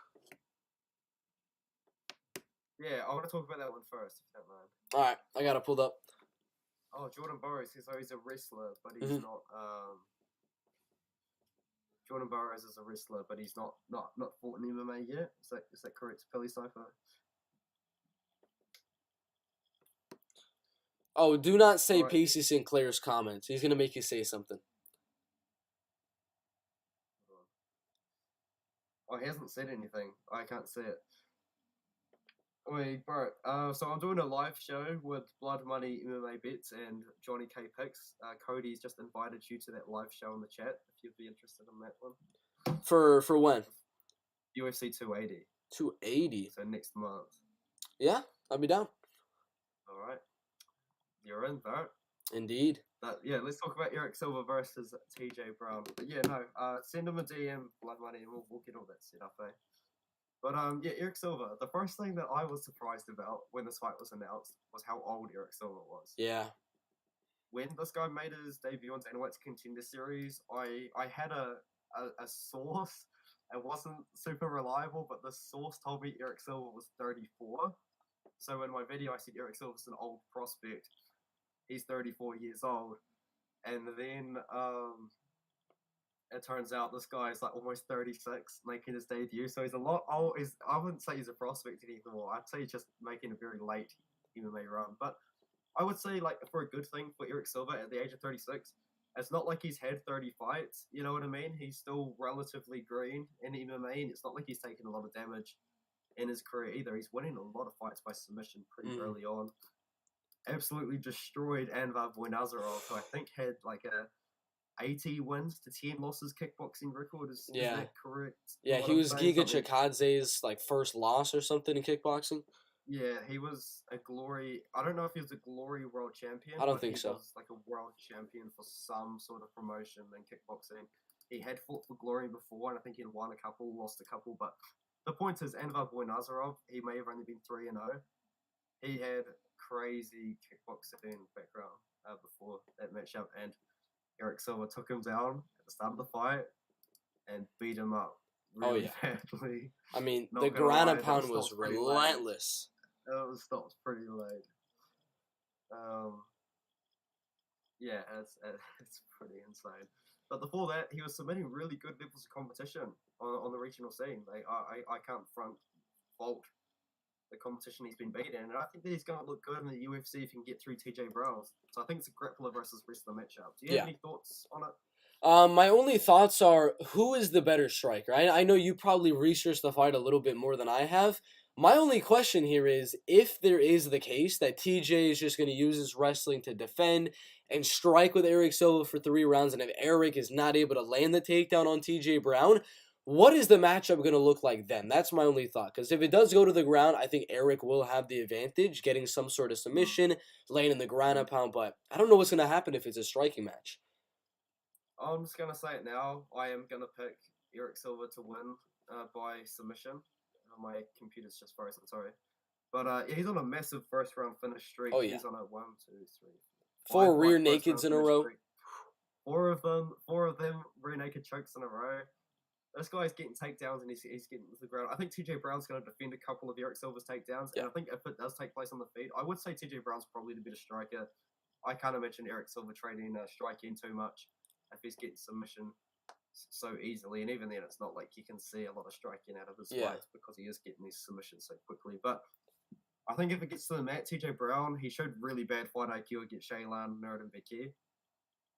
B: Yeah, I want to talk about that one first, if you don't mind.
A: All right, I got it pulled up.
B: Oh, Jordan Burroughs. He's a wrestler, but he's not. Jordan Burroughs is a wrestler, but he's not fought in MMA yet. Is that correct, Philly Cypher?
A: Oh, do not say Pacey Sinclair's comments. He's gonna make you say something.
B: Oh, he hasn't said anything. I can't see it. Wait, Bert. So I'm doing a live show with Blood Money MMA Bets and Johnny K Picks. Cody's just invited you to that live show in the chat if you'd be interested in that one.
A: For when?
B: UFC 280.
A: 280.
B: So next month.
A: Yeah, I'll be down.
B: All right. You're in, Bert.
A: Indeed.
B: Yeah, let's talk about Eric Silva versus TJ Brown. But yeah, no. Send him a DM, Blood Money, and we'll get all that set up, eh? But yeah, Eric Silva. The first thing that I was surprised about when this fight was announced was how old Eric Silva was.
A: Yeah.
B: When this guy made his debut on Dana White's Contender Series, I had a source. It wasn't super reliable, but the source told me Eric Silva was 34. So in my video, I said Eric Silva's an old prospect. He's 34 years old, and then it turns out this guy is almost 36, making his debut. So he's a lot old. I wouldn't say he's a prospect anymore. I'd say he's just making a very late MMA run. But I would say for a good thing for Eric Silva at the age of 36, it's not like he's had 30 fights. You know what I mean? He's still relatively green in MMA, and it's not like he's taken a lot of damage in his career either. He's winning a lot of fights by submission pretty early on. Absolutely destroyed Anvar Boynazarov, who I think had a 80 wins to 10 losses kickboxing record. Is that correct?
A: Yeah, he was Giga Chikadze's first loss or something in kickboxing.
B: Yeah, he was a Glory. I don't know if he was a Glory world champion.
A: I don't think so.
B: He was a world champion for some sort of promotion in kickboxing. He had fought for Glory before, and I think he had won a couple, lost a couple. But the point is, Anvar Boynazarov, he may have only been 3-0. He had crazy kickboxing background before that matchup, and Eric Silva took him down at the start of the fight and beat him up really badly.
A: I mean, the ground and pound was relentless.
B: It stopped pretty late. Yeah, it's pretty insane. But before that, he was submitting really good levels of competition on the regional scene. Like I can't fault the competition he's been beaten, and I think that he's going to look good in the UFC if he can get through TJ Brown. So I think it's a grappler versus wrestler matchup. Do you have any thoughts on it?
A: My only thoughts are, who is the better striker? I know you probably researched the fight a little bit more than I have. My only question here is, if there is the case that TJ is just going to use his wrestling to defend and strike with Eric Silva for 3 rounds, and if Eric is not able to land the takedown on TJ Brown, what is the matchup going to look like then? That's my only thought. Because if it does go to the ground, I think Eric will have the advantage, getting some sort of submission, laying in the ground and pound. But I don't know what's going to happen if it's a striking match.
B: I'm just going to say it now. I am going to pick Eric Silva to win by submission. My computer's just frozen, sorry. But he's on a massive first round finish streak.
A: Oh, yeah.
B: He's on a 1, 2, 3,
A: 4 rear nakeds in a row.
B: Streak. Four of them rear naked chokes in a row. This guy's getting takedowns and he's getting to the ground. I think TJ Brown's going to defend a couple of Eric Silva's takedowns. Yeah. And I think if it does take place on the feet, I would say TJ Brown's probably the better striker. I can't imagine Eric Silva trading striking too much if he's getting submission so easily. And even then, it's not like you can see a lot of striking out of his fights because he is getting these submissions so quickly. But I think if it gets to the mat, TJ Brown, he showed really bad fight IQ against Shaylan Nuerdanbieke,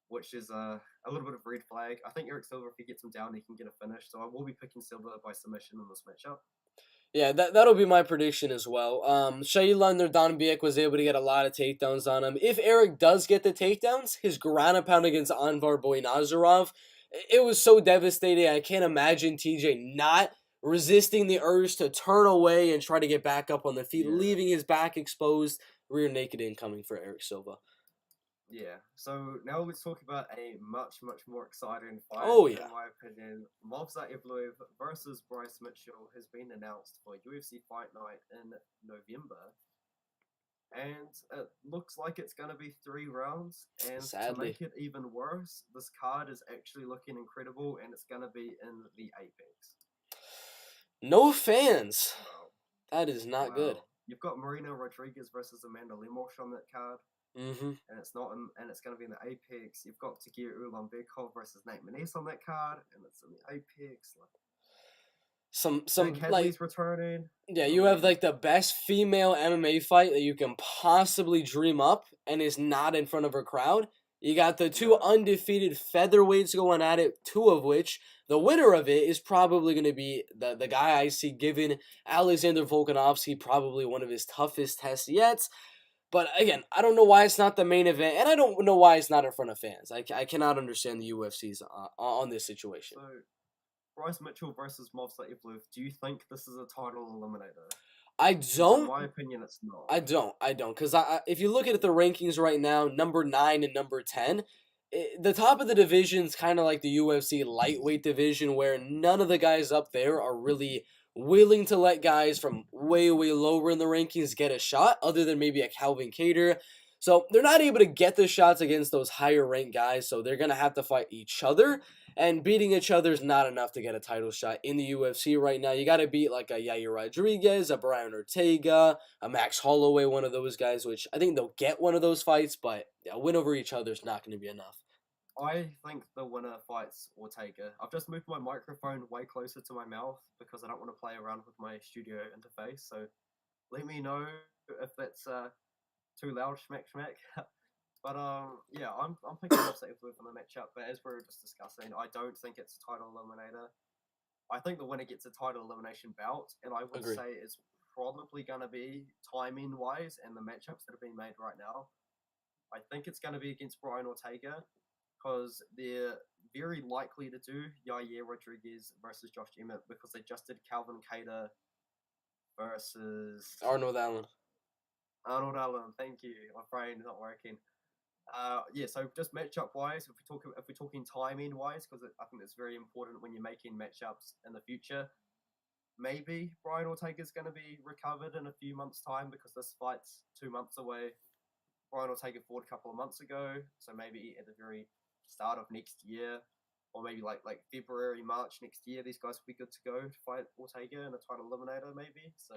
B: which is a little bit of red flag. I think Eric Silva, if he gets him down, he can get a finish. So I will be picking Silva by submission in this matchup.
A: Yeah, that'll be my prediction as well. Shaylan Nuerdanbieke was able to get a lot of takedowns on him. If Eric does get the takedowns, his ground and pound against Anvar Boynazarov, it was so devastating. I can't imagine TJ not resisting the urge to turn away and try to get back up on the feet, leaving his back exposed, rear naked incoming for Eric Silva.
B: Yeah, so now let's talk about a much, much more exciting fight.
A: Oh, yeah.
B: In my opinion, Movsar Evloev versus Bryce Mitchell has been announced for UFC Fight Night in November. And it looks like it's going to be 3 rounds. And
A: Sadly,
B: to make it even worse, this card is actually looking incredible, and it's going to be in the Apex.
A: No fans. Wow. That is not good.
B: You've got Marina Rodrigues versus Amanda Lemos on that card.
A: Mm-hmm.
B: And it's not, and it's going to be in the Apex. You've got Tagir Ulanbekov versus Nate Maness on that card, and it's in the Apex.
A: Some
B: like returning.
A: Yeah, you have like the best female MMA fight that you can possibly dream up, and is not in front of a crowd. You got the 2 undefeated featherweights going at it, 2 of which the winner of it is probably going to be the guy I see giving Alexander Volkanovski probably one of his toughest tests yet. But again, I don't know why it's not the main event, and I don't know why it's not in front of fans. I cannot understand the UFC's on this situation.
B: So, Bryce Mitchell versus Movsar Evloev, do you think this is a title eliminator?
A: I don't.
B: In my opinion, it's not.
A: I don't. Because if you look at the rankings right now, number 9 and number 10, the top of the division is kind of like the UFC lightweight division, where none of the guys up there are really willing to let guys from way, way lower in the rankings get a shot, other than maybe a Calvin Kattar. So they're not able to get the shots against those higher ranked guys, so they're going to have to fight each other, and beating each other is not enough to get a title shot in the UFC right now. You got to beat like a Yair Rodrigues, a Brian Ortega, a Max Holloway, one of those guys, which I think they'll get one of those fights, but a win over each other is not going to be enough.
B: I think the winner fights Ortega. I've just moved my microphone way closer to my mouth because I don't want to play around with my studio interface. So let me know if that's too loud, schmack. But yeah, I'm picking up Evloev in the matchup. But as we were just discussing, I don't think it's a title eliminator. I think the winner gets a title elimination bout, and I would say it's probably going to be timing wise and the matchups that are being made right now. I think it's going to be against Brian Ortega, because they're very likely to do Yair Rodrigues versus Josh Emmett, because they just did Calvin Kattar versus
A: Arnold Allen.
B: Thank you. My brain's not working. Yeah, so just matchup wise, if we're talking timing wise, because I think it's very important when you're making matchups in the future. Maybe Brian Ortega is going to be recovered in a few months' time, because this fight's 2 months away. Brian Ortega fought a couple of months ago, so maybe at the very start of next year, or maybe like February, March next year, these guys will be good to go to fight Ortega in a title eliminator, maybe. So,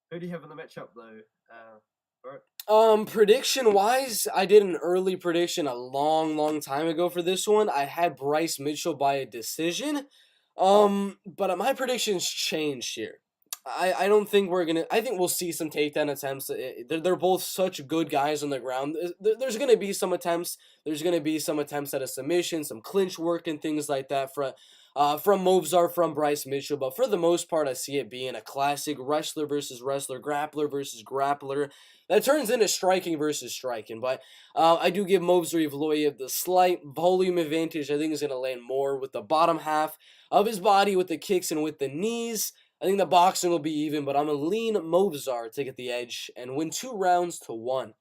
B: who do you have in the matchup though? Bert?
A: Prediction wise, I did an early prediction a long time ago for this one. I had Bryce Mitchell by a decision. But my predictions changed here. I don't think we're gonna. I think we'll see some takedown attempts. They're both such good guys on the ground. There's gonna be some attempts. There's gonna be some attempts at a submission, some clinch work and things like that from Movzar, from Bryce Mitchell. But for the most part, I see it being a classic wrestler versus wrestler, grappler versus grappler. That turns into striking versus striking. But I do give Movzar Evloev the slight volume advantage. I think he's gonna land more with the bottom half of his body with the kicks and with the knees. I think the boxing will be even, but I'm going to lean Movzar to get the edge and win 2-1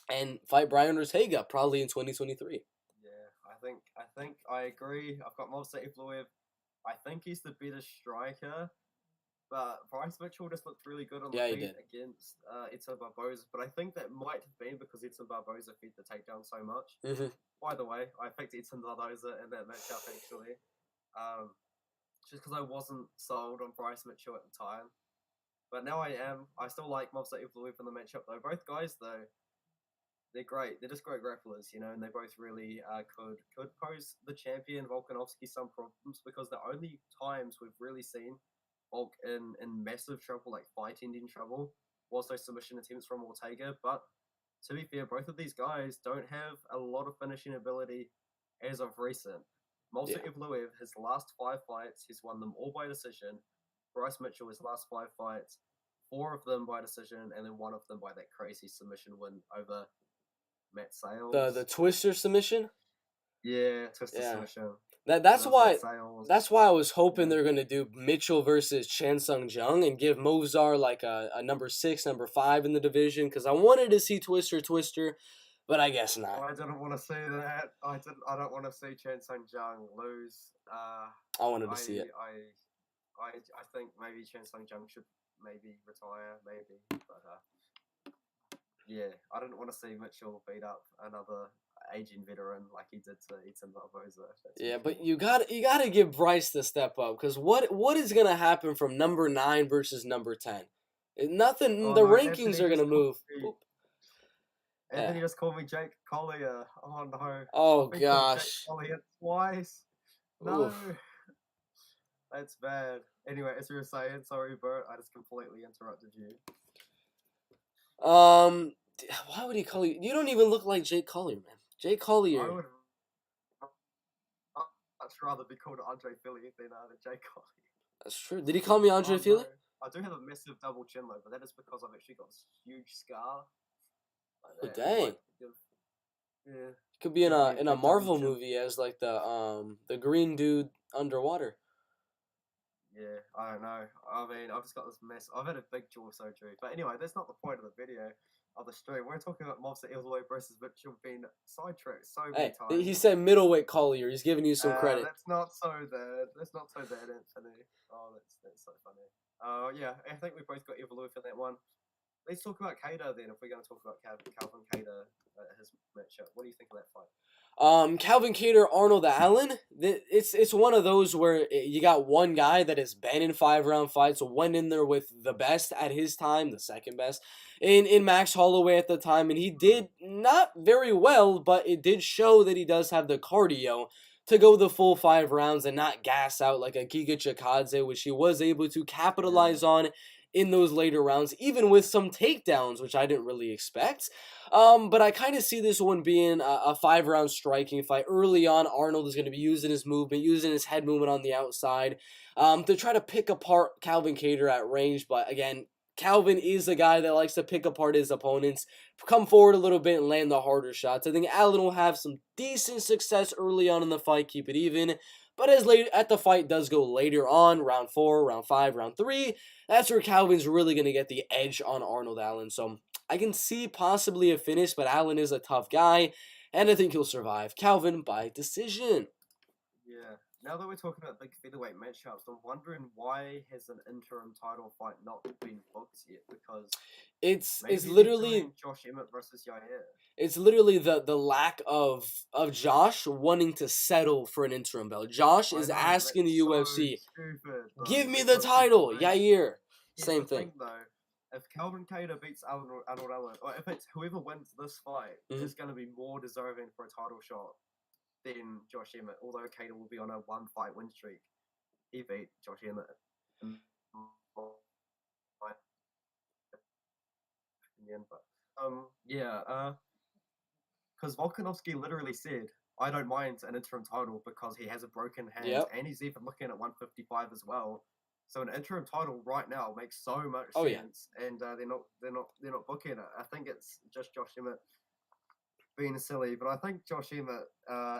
A: and fight Brian Ortega probably in 2023.
B: Yeah, I think I agree. I've got Movzar Evloev. I think he's the better striker, but Bryce Mitchell just looked really good on the feet against Edson Barboza. But I think that might have been because Edson Barboza fed the takedown so much.
A: Mm-hmm.
B: By the way, I picked Edson Barboza in that matchup actually. Just because I wasn't sold on Bryce Mitchell at the time. But now I am. I still like Movzar Evloev in the matchup though. Both guys though, they're great. They're just great grapplers, you know, and they both really could pose the champion Volkanovski some problems because the only times we've really seen Volk in massive trouble, like fight-ending trouble, was those submission attempts from Ortega. But to be fair, both of these guys don't have a lot of finishing ability as of recent. Movzar Evloev, his last 5 fights, he's won them all by decision. Bryce Mitchell, his last 5 fights, 4 of them by decision, and then 1 of them by that crazy submission win over Matt Sales.
A: The twister submission?
B: Yeah, twister submission.
A: That's why I was hoping they're gonna do Mitchell versus Chan Sung Jung and give Movzar like a number 6, number 5 in the division because I wanted to see twister. But I guess not.
B: I didn't want to see that. I don't want to see Chan Sung Jung lose.
A: I wanted to see it.
B: I think maybe Chan Sung Jung should maybe retire, maybe. But yeah, I didn't want to see Mitchell beat up another aging veteran like he did to Edson Barboza.
A: Yeah, but you got to give Bryce the step up because what is gonna happen from number 9 versus number 10? Nothing. The rankings are gonna move.
B: And then he just called me Jake Collier. Oh no.
A: Oh gosh.
B: Jake Collier twice. No.
A: Oof.
B: That's bad. Anyway, as you were saying, sorry Bert, I just completely interrupted you.
A: Why would he call you? You don't even look like Jake Collier, man. Jake Collier.
B: I would much rather be called Andre Fili than Jake Collier.
A: That's true. Did he call me Andre Fili?
B: No. I do have a massive double chin though, but that is because I've actually got this huge scar.
A: Oh, dang.
B: Yeah.
A: Could be in a Marvel movie as like the green dude underwater.
B: Yeah, I don't know. I mean, I've just got this mess. I've had a big jaw surgery. But anyway, that's not the point of the video, of the stream. We're talking about Movzar Evloev versus Mitchell being sidetracked so many times.
A: He said middleweight Collier. He's giving you some credit.
B: That's not so bad. That's not so bad, Anthony. Oh, that's so funny. Yeah, I think we both got Evloev for that one. Let's talk about Kattar then, if we're going to talk about Calvin Kattar, his matchup. What do you think of that fight?
A: Calvin Kattar, Arnold Allen. It's one of those where you got one guy that has been in 5-round fights, went in there with the best at his time, the second best, in Max Holloway at the time, and he did not very well, but it did show that he does have the cardio to go the full 5 rounds and not gas out like a Giga Chikadze, which he was able to capitalize on in those later rounds, even with some takedowns, which I didn't really expect. But I kind of see this one being a 5-round striking fight. Early on, Arnold is going to be using his movement, using his head movement on the outside to try to pick apart Calvin Kattar at range. But again, Calvin is a guy that likes to pick apart his opponents, come forward a little bit and land the harder shots. I think Allen will have some decent success early on in the fight, keep it even. But as the fight does go later on, round 4, round 5, round 3, that's where Calvin's really going to get the edge on Arnold Allen. So I can see possibly a finish, but Allen is a tough guy, and I think he'll survive. Calvin by decision.
B: Yeah. Now that we're talking about big featherweight matchups, I'm wondering why has an interim title fight not been booked yet? Because
A: it's literally
B: Josh Emmett versus Yair.
A: It's literally the lack of Josh wanting to settle for an interim belt. Josh is asking the UFC, give me the title, Yair. Same thing.
B: Though, if Calvin Kattar beats Arnold Allen, or if it's whoever wins this fight is going to be more deserving for a title shot than Josh Emmett. Although Kattar will be on a 1-fight win streak, he beat Josh Emmett. In my opinion, but because Volkanovski literally said, "I don't mind an interim title because he has a broken hand, and he's even looking at 155 as well." So an interim title right now makes so much sense, and they're not booking it. I think it's just Josh Emmett being silly, but I think Josh Emmett,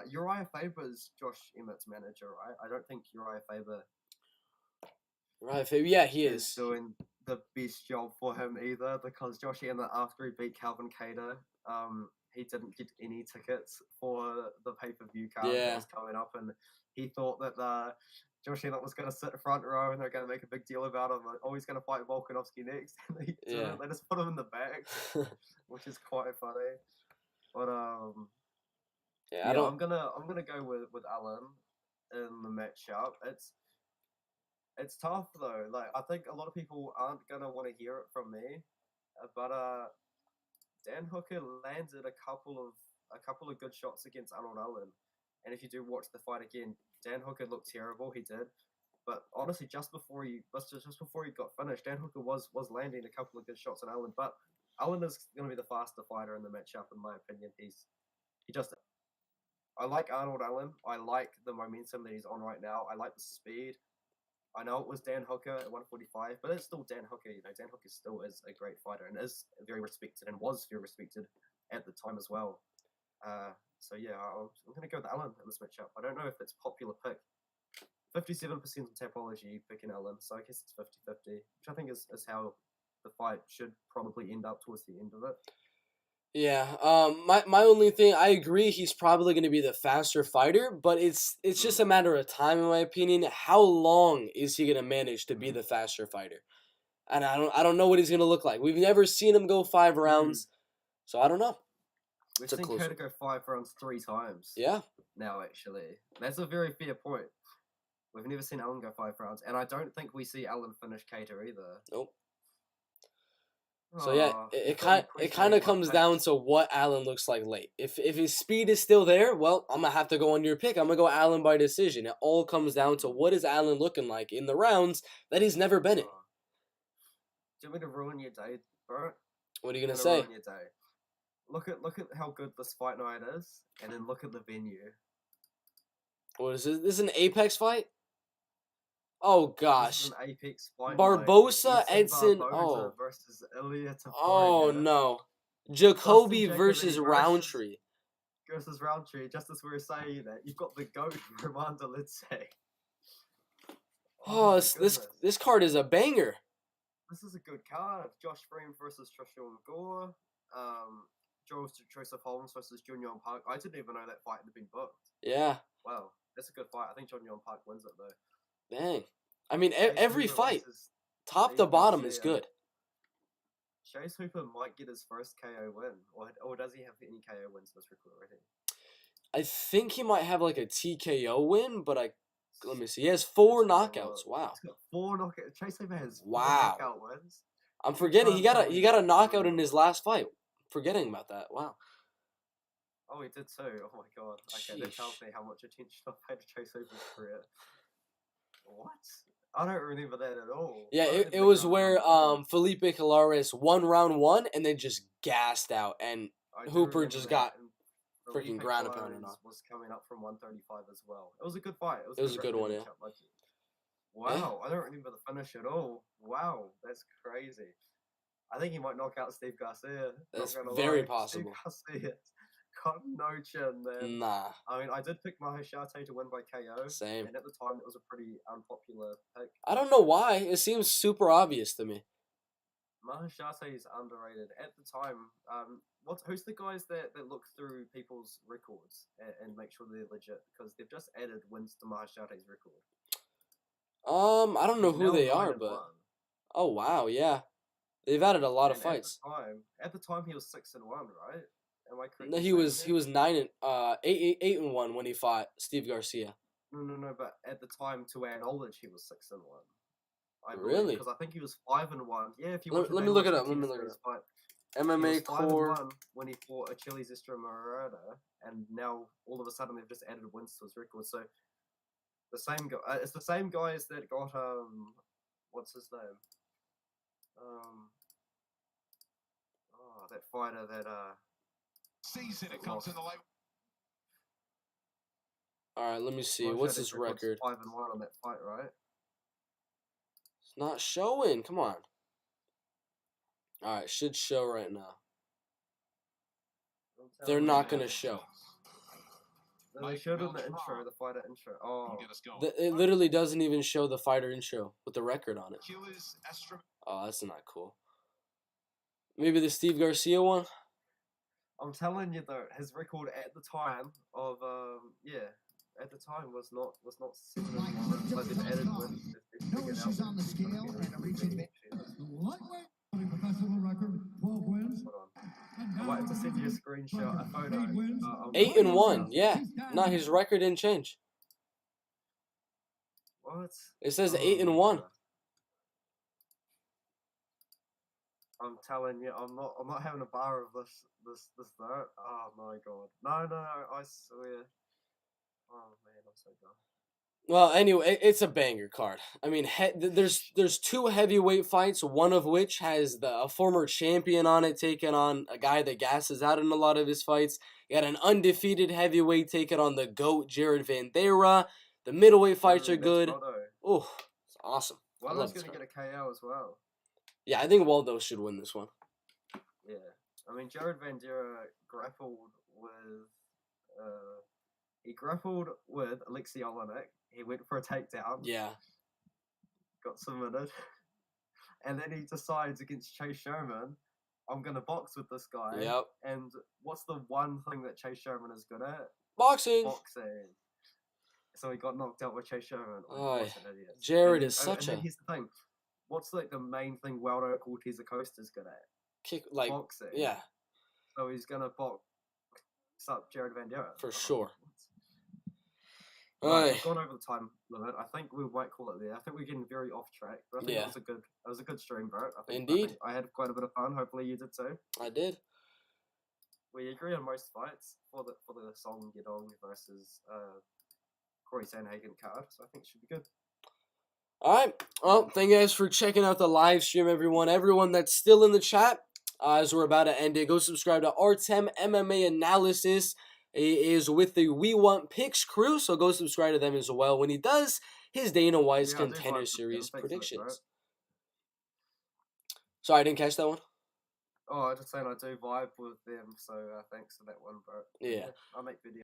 B: Uriah Faber's Josh Emmett's manager, right? I don't think Uriah Faber.
A: Uriah Faber, yeah, he is
B: doing the best job for him either, because Josh Emmett, after he beat Calvin Kattar, he didn't get any tickets for the pay-per-view card that was coming up, and he thought that Josh Emmett was going to sit front row and they're going to make a big deal about him. Oh, he's going to fight Volkanovski next. And they just put him in the back, which is quite funny. But I'm gonna go with Allen in the matchup. It's tough though. Like, I think a lot of people aren't gonna want to hear it from me, but Dan Hooker landed a couple of good shots against Arnold Allen, and if you do watch the fight again, Dan Hooker looked terrible. He did, but honestly, just before he got finished, Dan Hooker was landing a couple of good shots on Allen. But Allen is going to be the faster fighter in the matchup, in my opinion. I like Arnold Allen. I like the momentum that he's on right now. I like the speed. I know it was Dan Hooker at 145, but it's still Dan Hooker. You know, Dan Hooker still is a great fighter and is very respected and was very respected at the time as well. So yeah, I'm going to go with Allen in this matchup. I don't know if it's a popular pick. 57% on Tapology picking Allen, so I guess it's 50-50, which I think is how the fight should probably end up towards the end of it.
A: Yeah, my only thing, I agree he's probably going to be the faster fighter, but it's just a matter of time, in my opinion. How long is he going to manage to be the faster fighter? And I don't know what he's going to look like. We've never seen him go 5 rounds, so I don't know.
B: We've seen Kattar go 5 rounds 3 times.
A: Yeah. Now,
B: actually, that's a very fair point. We've never seen Allen go 5 rounds, and I don't think we see Allen finish Kattar either.
A: Nope. So yeah, it kind of comes down to what Allen looks like late. If his speed is still there, well, I'm gonna have to go on your pick. I'm gonna go Allen by decision. It all comes down to what is Allen looking like in the rounds that he's never been in.
B: Do you want me to ruin your day, Bert?
A: What are you gonna say?
B: Ruin your day. Look at how good this fight night is, and then look at the venue.
A: What is this? This is an Apex fight? Oh gosh.
B: This is an Apex fight.
A: Barbosa, Edson.
B: Boser versus Ilya Taforia.
A: Oh no. Jacoby versus Roundtree.
B: Versus Roundtree. Just as we were saying that, you've got the GOAT Ramanda Lidze.
A: Oh, this card is a banger.
B: This is a good card. Josh Freeman versus Trishan Gore. Joseph Holmes versus Jun Yong Park. I didn't even know that fight had been booked.
A: Yeah.
B: Wow, that's a good fight. I think Jun Yong Park wins it though.
A: Dang. I mean, every fight, top to bottom, is good.
B: Chase Hooper might get his first KO win. Or does he have any KO wins in this record already?
A: I think he might have like a TKO win, but let me see. He has 4 knockouts. Wow.
B: He's got 4 knockouts. Chase Hooper has 4 knockout wins.
A: I'm forgetting. He got a knockout in his last fight. Forgetting about that. Wow.
B: Oh, he did too. Oh my god. Okay, that tells me how much attention I've paid to Chase Hooper's career. What? I don't remember that at all.
A: Yeah, it was where Felipe Colares won round 1 and then just gassed out, and Hooper just got freaking ground and pound.
B: Was coming up from 135 as well. It was a good fight.
A: It was a good one, yeah.
B: Wow, yeah. I don't remember the finish at all. Wow, that's crazy. I think he might knock out Steve Garcia.
A: That's very possible.
B: Steve Garcia got no chin, man.
A: Nah.
B: I mean, I did pick Maheshate to win by KO.
A: Same.
B: And at the time, it was a pretty unpopular pick.
A: I don't know why. It seems super obvious to me.
B: Maheshate is underrated. At the time, who's the guys that look through people's records and make sure they're legit? Because they've just added wins to Maheshate's record.
A: I don't know who they are, but... Oh, wow, yeah. They've added a lot of fights.
B: At the time, he was 6-1, right? Am I correct?
A: No, he was 8-1 when he fought Steve Garcia.
B: No. But at the time, to our knowledge, he was 6-1. I believe,
A: Really?
B: because I think he was 5-1. Yeah, if you
A: Let
B: want
A: me look it up. Let me look it up.
B: Fight,
A: MMA
B: he was
A: core.
B: 5-1 when he fought Achilles Murata, and now all of a sudden they've just added wins to his record. So the same guy. It's the same guys that got what's his name? That fighter that
C: season it comes in the light.
A: All right, let me see. What's his record?
B: 5-1 on that fight, right?
A: It's not showing. Come on. All right, should show right now. They're not gonna show.
B: They showed in the intro, the fighter intro. Oh,
A: it literally doesn't even show the fighter intro with the record on it. Oh, that's not cool. Maybe the Steve Garcia one.
B: I'm telling you though, his record at the time of at the time was not 7-1. Like they've added wins.
C: No issues on the scale and a region lightweight professional record 12 wins.
B: Hold on. I might have to send you a screenshot, a photo.
A: 8-1, yeah. No, his record didn't change.
B: What?
A: It says 8-1.
B: I'm telling you, I'm not having a bar of this though. Oh my god. No, I swear. Oh man, I'm so done.
A: Well, anyway, it's a banger card. I mean, there's 2 heavyweight fights, one of which has a former champion on it taking on a guy that gasses out in a lot of his fights. You got an undefeated heavyweight taking on the GOAT, Jared Vandeira. The middleweight fights are good. Oh, it's awesome.
B: Waldo's going to get a KO as well.
A: Yeah, I think Waldo should win this one.
B: Yeah. I mean, Jared Vandeira grappled with Alexei Olenek. He went for a takedown.
A: Yeah.
B: Got submitted. And then he decides against Chase Sherman, I'm going to box with this guy.
A: Yep.
B: And what's the one thing that Chase Sherman is good at?
A: Boxing.
B: So he got knocked out with Chase Sherman.
A: Oh, Jared is
B: and here's the thing. What's like the main thing Waldo Cortez Acosta is good at? Boxing.
A: Yeah.
B: So he's going to box up Jared Vandeira.
A: For sure.
B: Right, we've gone over the time limit. I think we might call it there. I think we're getting very off track, but I think it was a good stream, Bert.
A: Indeed.
B: I had quite a bit of fun. Hopefully you did too.
A: I did.
B: We agree on most fights for the Song Yadong versus Corey Sandhagen card, so I think it should be good.
A: All right. Well, thank you guys for checking out the live stream, everyone. Everyone that's still in the chat, as we're about to end it, go subscribe to Artem MMA Analysis. He is with the We Want Picks crew, so go subscribe to them as well when he does his Dana White's Contender Series predictions. Sorry, I didn't catch that one.
B: Oh, I was just saying I do vibe with them, so thanks for that one, bro.
A: Yeah.
B: I make videos.